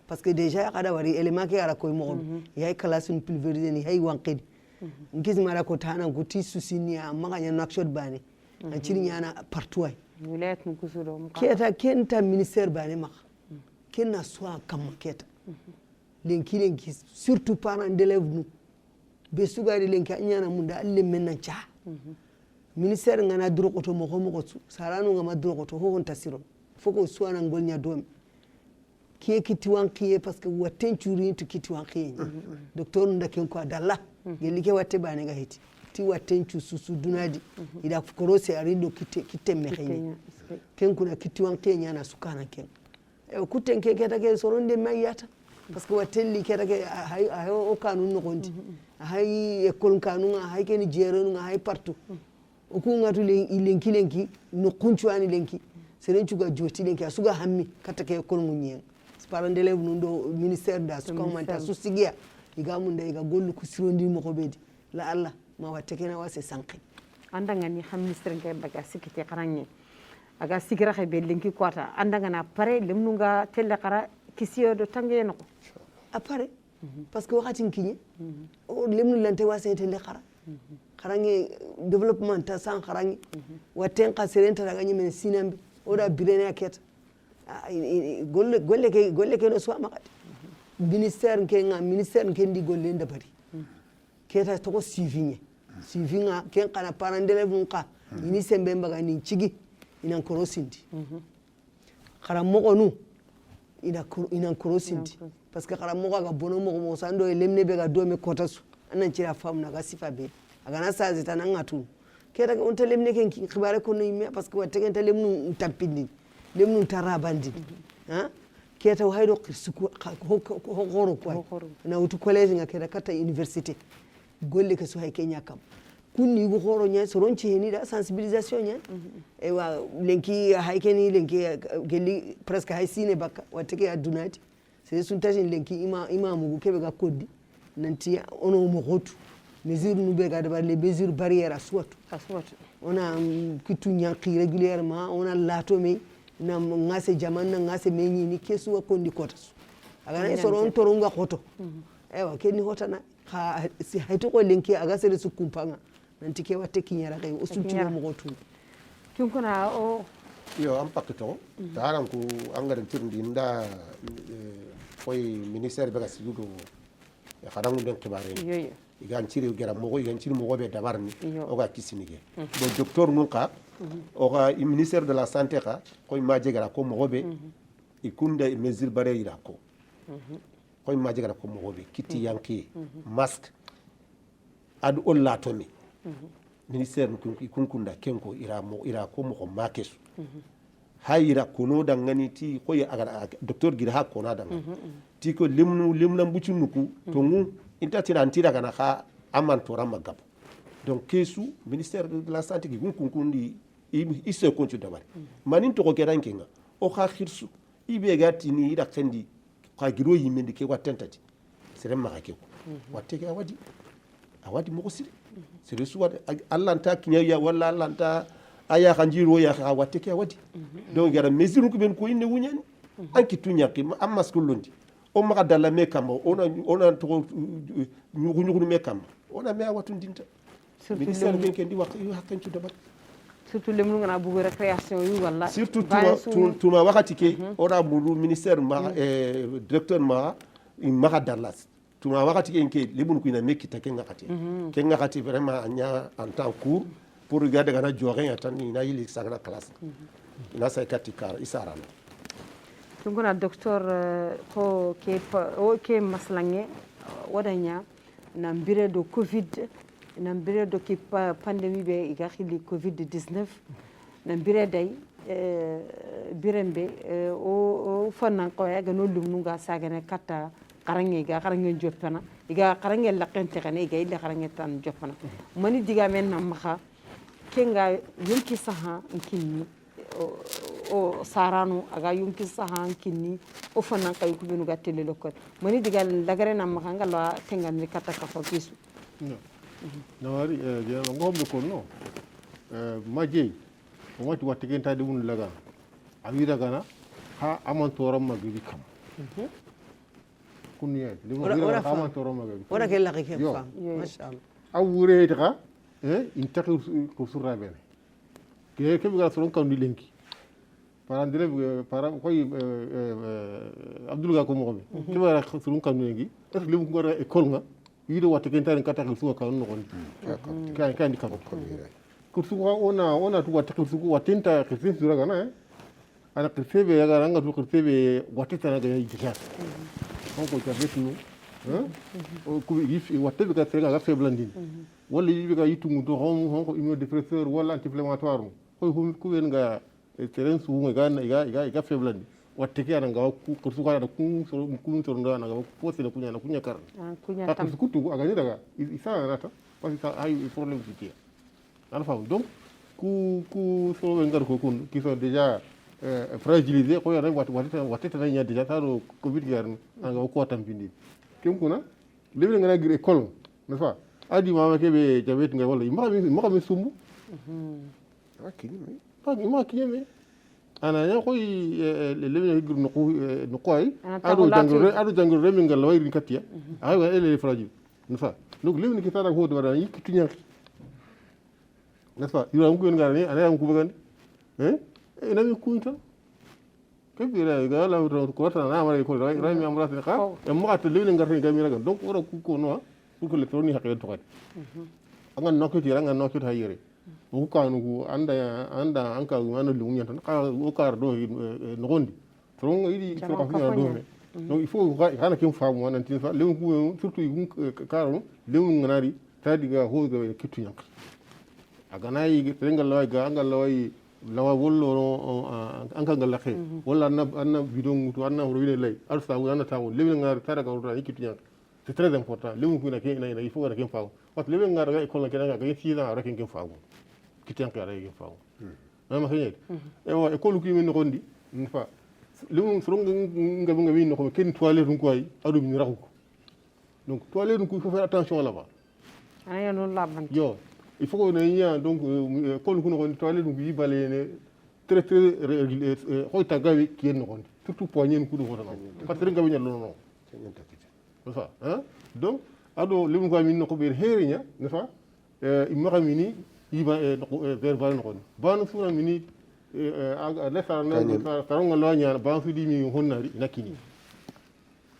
C: parce que déjà kada wari élément ke ara koy mo yay classe une pulvérisée ni hay wanqidi ngis mara ko tanan ko ti susiniya maganya nakshot bani an ciri nyana partout ay
A: wilayat mu kusudo
C: keta kenta ministère bani mak kenna soa kam keta lenki surtout parents d'élèves nous be sugari lenki anyana munda alle menna cha ministère ngana drokoto mo ko su saranu ngama drokoto ho on tasiro foko suana ngolnya domi kiye kiti wankiye parce que watten curi to kiti wankiye docteur ndaken ko dalla gelli ke watte bane ga heti ti watten cu susu dunadi ida korose arido kite meheni ken kuna kiti wankiye nyana sukana ken e kutten ke take soronde mayata parce que watelli ke take hay o kanun no gondi hay école kanun hay ken jerenu hay partout o ku ngatu lenki no kuncuani lenki seren cuga joti lenki asuga hammi katake école ngunyen parents d'élèves nundo ministère da su commenta su sigia iga munda iga gollu ku sirondi mo ko bedi la Allah ma watte kena wase sanki
A: anda ngani xam ministre ngay baga sikite qaranye aga sigira xe be lenki kwata anda ngana pare lemnu nga telle qara kisiyo do tange nako
C: apare parce que wakati nkinye o lemnu lante wase telle qara qarange développement ta san qarange watten qasirenta daga nyi men sinambe oda birene aketa golle ke no so makati ministère ke ndi golle ndabari keta to ko suivinga ken kana parents d'élèves nka ini sembe mbaga ni cigi ina korosindi khara mo nu ina korosindi parce que khara mo ga bono mo sando lemne be ga do me kotasu anan cira fam na ga sifa be aga na sazi tan ngatu keta on te lemne ken khibare ko no parce que watte ken te lemnu tampindi lemnu tarabandi ha keta haydo suku horo ko na utu college nga keta kata université golle ke so hay kenya kam kunni go horo nya so ronci heni da sensibilisation nya e wa lenki hay keni lenki gelli presque hay sine bakka watte ke adunati c'est sun tashin lenki imamu kebe ga koddi nanti ono mo hotu mesure nu be ga les mesures barrières aswatu ona kitu nyanki régulièrement ona lato me na ngase jaman na ngase menyi ni kesu wa kondi kotasu agana soron torunga koto ewa keni hotana ha si hayto ko lenki aga sere su kumpanga nanti ke watte kinyara kay o sutu mo gotu
A: kinkuna o
E: yo am pakito taran ku angaren tirndi nda koy ministère be ga sigudo ya xadangu den xibare
A: yoyo
E: igan ciri gara mogo igan ciri mogo be dabarni oga kisinige do docteur nun ka oga ministère de la santé ka koy maje gara ko mogo be ikunda mesure bare ira ko koy maje gara ko mogo be kiti yanki masque adu olla tomi ministère kunkunda kenko ira ko mogo makesu hayira kono dangani ti koy aga docteur gira ha kona dangani ti ko limna mbucunuku tongu intatina antira kana kha amantora magab donc kesu ministère de la santé ki kunkundi ise kontu dabari manin to ko kerankenga o kha khirsu ibe gati ni ida kendi ka giro yimendi ke watentati sere makake ko watteke awadi mo ko sire su wad Allah ta kinya ya walla Allah ta aya khanjiro ya kha watteke awadi donc gara mesure ko ben ko inde wunyani anki tunya ki amma skulundi o maka dalla me kamba ona to nyugu me kamba ona me awatu ndinta ministère ken di wax yu hakkan ci dabat
A: surtout lemnu ngana bugo récréation yu walla
E: surtout tuma wakati ke ora bulu ministère ma directeur ma maka dallas tuma wakati ke nke lebun ku ina meki take ngakati ken ngakati vraiment anya en temps court pour regarder kana joxe atan ina yili sagana classe ina say katika isarana
A: tunguna docteur ko ke maslange wadanya na mbire do covid na mbire do ki pandémie be iga khili covid 19 na bire day birembe o fannan ko ya ga no lumnu ga sagane katta qarange ga qarange joppana iga qarange laqente xane iga ille qarange tan joppana mani diga men na maxa kenga yonki saha kinni o saranu aga yonki saha kinni o fannan kay ku binu ga tele lokot mani diga lagare na maxa ngala tenga ni katta ka fo bisu
D: nawari je ngombe ko no majey o wati watte gentade wun laga a wi daga ha amantoram magbi kam kunye limu gira ha amantoram magbi
C: ora ke la ke fam mashallah
D: awure ta in takku ko surra bene ke bi ga soron kam ni lenki parandire para koy abdul ga ko mo be ke wara soron kam ni lenki est limu ko ngora école nga yido watte gentade katakku suka kan no kon kan di kam kursuga ona tu watte kursuga watinta kirsin sura gana ana kirsebe ya gara anga tu kirsebe watita na ga yija on ko ta betu o ku if watte be ka trega ga feblandin wala yibi ga yitungu to hon ko immunodépresseur wala anti-inflammatoire ko ku wen ga teren su ga ga feblandi watte ke ana ga ku kursuga da ku so ndo na ga ko se da kunya kar kunya tam kutu aga ni daga isa na ta parce que ay problème ci alpha donc ku so ngar ko kun qui sont déjà fragilisés ko yana watte tan nya déjà taro covid yarn anga ko tampindi kem kuna lebi ngana gire école n'est pas adi mama kebe jabet ngai wala ma sumbu ma kini ana ya koy lebi ngana gire no koy ado jangro remi ngal wayri katia ay wa ele fragile n'est pas donc lebi ni kitara ko do wala yiki tunya n'est-ce pas yura ngu ngara ni ana am ku bagandi ina mi kunta ke bira ga la ko ta na mara ko ray mi amra ta ka e mo ata lewi ngar ni gamira gan donc wara ku ko no pour que le troni hakay to kadi anga nokki ranga nokki ta yere bu ka nu anda anka ngana lu nyanta ka o kar do no gondi tron idi il faut ka fi do me donc il faut kana kim faamu nan tin fa lewi ku surtout yu karo lewi nganari ta diga ho ga kitu nyank agana yi rengal lawai ga angal lawai lawa wollo anka ngal lakhe wala anna bidon mutu anna rowine lay alsa anna tawo lewi ngar tara ga rura yikitu nyak c'est très important lewi ku na ke ina il faut ga ken faawo parce que lewi ngar ga école ga ga 6 ans ra ken faawo kitan ka ra ken faawo ma xeyet e wa école ku min rondi fa lewi soronga nga min ko ken toilette ko ay adu min raxu donc toilette ku faut faire attention là-bas
A: ay non la ban
D: yo il faut qu'on ait donc quand on toilette nous y balene très hoita gawi qui est non surtout poignet nous coup de vote parce que gawi non c'est ça hein donc ado limu ko min ko ber herinya ne fa il mara mini iba vers val non banu sura mini la sarana taronga lonya ban su di mi honnari nakini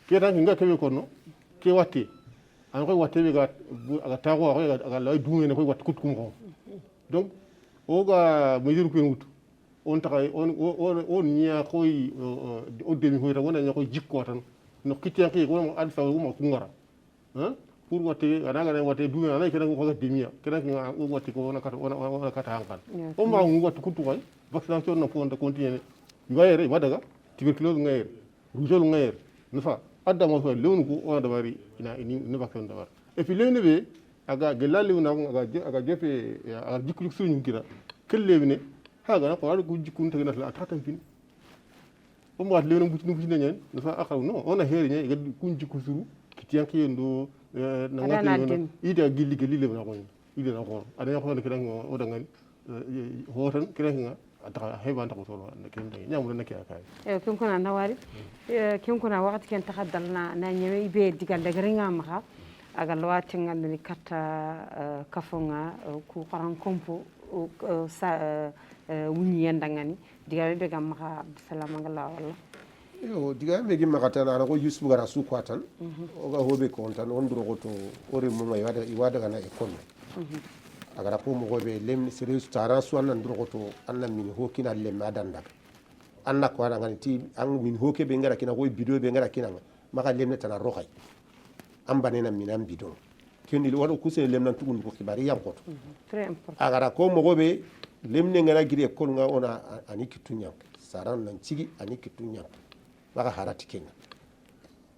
D: ke tan nga kebe ko no ke watte an koy watte be ga tago ga lay dume ne koy watte kut kum ko donc o ga mesure ko wut on taxay on nya koy o demi ko ta wona nya koy jikko tan no kitten ki ko mo ad sawu mo ku ngara hein pour watte ana ga watte dume ana ke ko ga demi ke nga o watte ko wona kata hankan o ma ngu watte kutu koy vaccination no fonda continuer ngayere wadaga tuberculose ngayere rougeole ngayere ne fa adda mo so lewnu ko on dabari ina ni vaccin dabar et puis lewnu be aga gelali na aga jefe aga jikku suñu kira kelle ne haga na ko wala ko jikku tan na la tatan fin o mo wat lewnu bu ci ñen na fa akhaw non on a heri ñe ga ku jikku suru ki tian ki ndo na ngati ida gilli gilli na ko ida na ko ada ko ne kiran o da ngal hotan kiran nga ata heban ta ko solo na ken ñamul na ki akay
A: ken kuna nawari ken kuna wakati ken taxaddalna na ñewe be digal daga ringa maxa aga lawati ngandani katta kafonga ku qaran kompo sa wuni yandangani diga be gam maxa salama ngala wala
E: yo diga be gim maxa tan ana ko yusuf gara su kwatan o ga hobe ko tan on duro to ore mo may wada kana e kon agara ko mo gobe lem serious tara su anan duro to annan min hokina lem adanda anna ko ana ngani ti an min hoke be ngara kina ko bido be ngara kina maka lem tan roxay ambane na minam bidon kendi wala kusene lem nan tugun ko kibari yam ko
A: très important
E: agara ko mo gobe lemne ngana giri école nga ona ani kitu ñank saran nan cigi ani kitu ñank maka harati kenga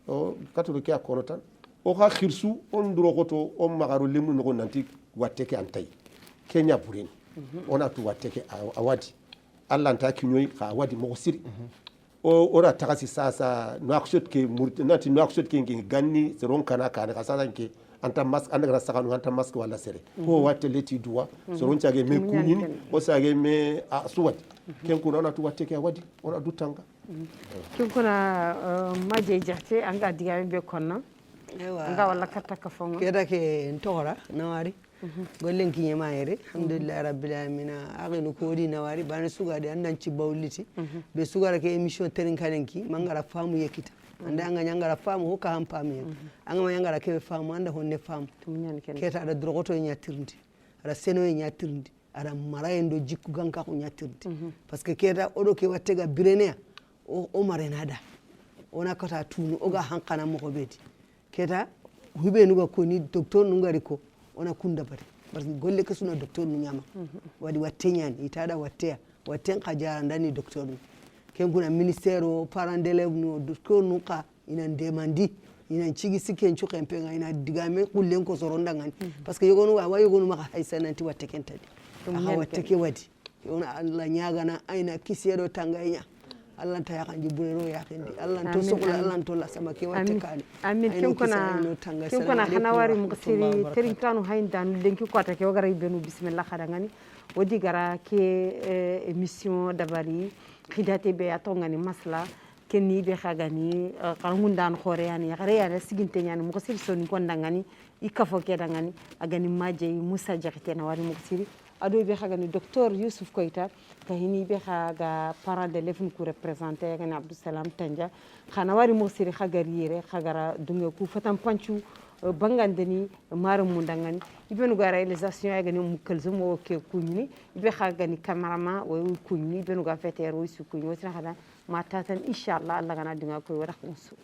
E: o katolo ke akono tan o xa khirsu on duro goto on magaru lemu no nanti watteke antay kenya buren ona tu watteke awadi allah ta kinyoy xa awadi mo siri o ora takasi sasa noakshot ke nati noakshot ke ngi ganni seron kana kana sasa ke anta mas anda gara sakanu anta mas wala sere ko watte leti duwa seron chage me kunyin o sage me suwat ken kuna ona tu watteke awadi ona dutanga
A: kin kuna maje jarte anga diga be konna nga wala katta ka fongo
C: keda ke ntora nawari gollen kinye mayere alhamdulillah rabbil alamin aginu kodi nawari bana suga de andan ci bawliti be suga ke emission terin kalenki mangara famu yekita anda anga nyangara famu ho ka ham famu anga nyangara ke famu anda honne famu keta ada drogoto nyatirndi ada seno nyatirndi ada marayendo jikku ganka ko nyatirndi parce que keta odo ke wattega birenea o marenada ona kota tunu oga hankana mo ko beti keta hube nuga ko ni docteur nungari ko ona kunda bari parce que golle ke suna docteur nu nyama wadi watte nyani itada watteya watten ka jara ndani docteur nu ken kuna ministère o parents d'élèves nu docteur nu ka ina demandi ina cigi siken cu kempenga ina digame kullen ko soronda ngani parce que yogonu wa yogonu maka haysananti watte ken tadi ha watte ke wadi yona Allah nyaga na aina kisero tanganya Allah ta yakan jibrero yakindi Allah to sokula Allah to la sama ke watte kali
A: amin kin kuna hanawari muksiri terin kanu haindan lenki kwata ke wagara ibenu bismillah khadangani wodi gara ke émission dabari khidate be atongani masla kenni be khagani qarngundan khore yani yagare yana siginte nyani muksiri soni kondangani ikafo ke dangani agani maje musa jakete na wari muksiri ado be khagani docteur Youssouf Koita kahini be khaga parent d'élève ku représenter gani Abdou Salam Tanja khana wari muksiri khagari yere khagara dunga ku fatan panchu bangandeni mara mundangani ibenu ga réalisation ya gani mukalzum o ke kunni ibe khagani cameraman o kunni ibenu ga feter o su kunni wona khada ma tatan inshallah Allah gana dunga ko wara khumsu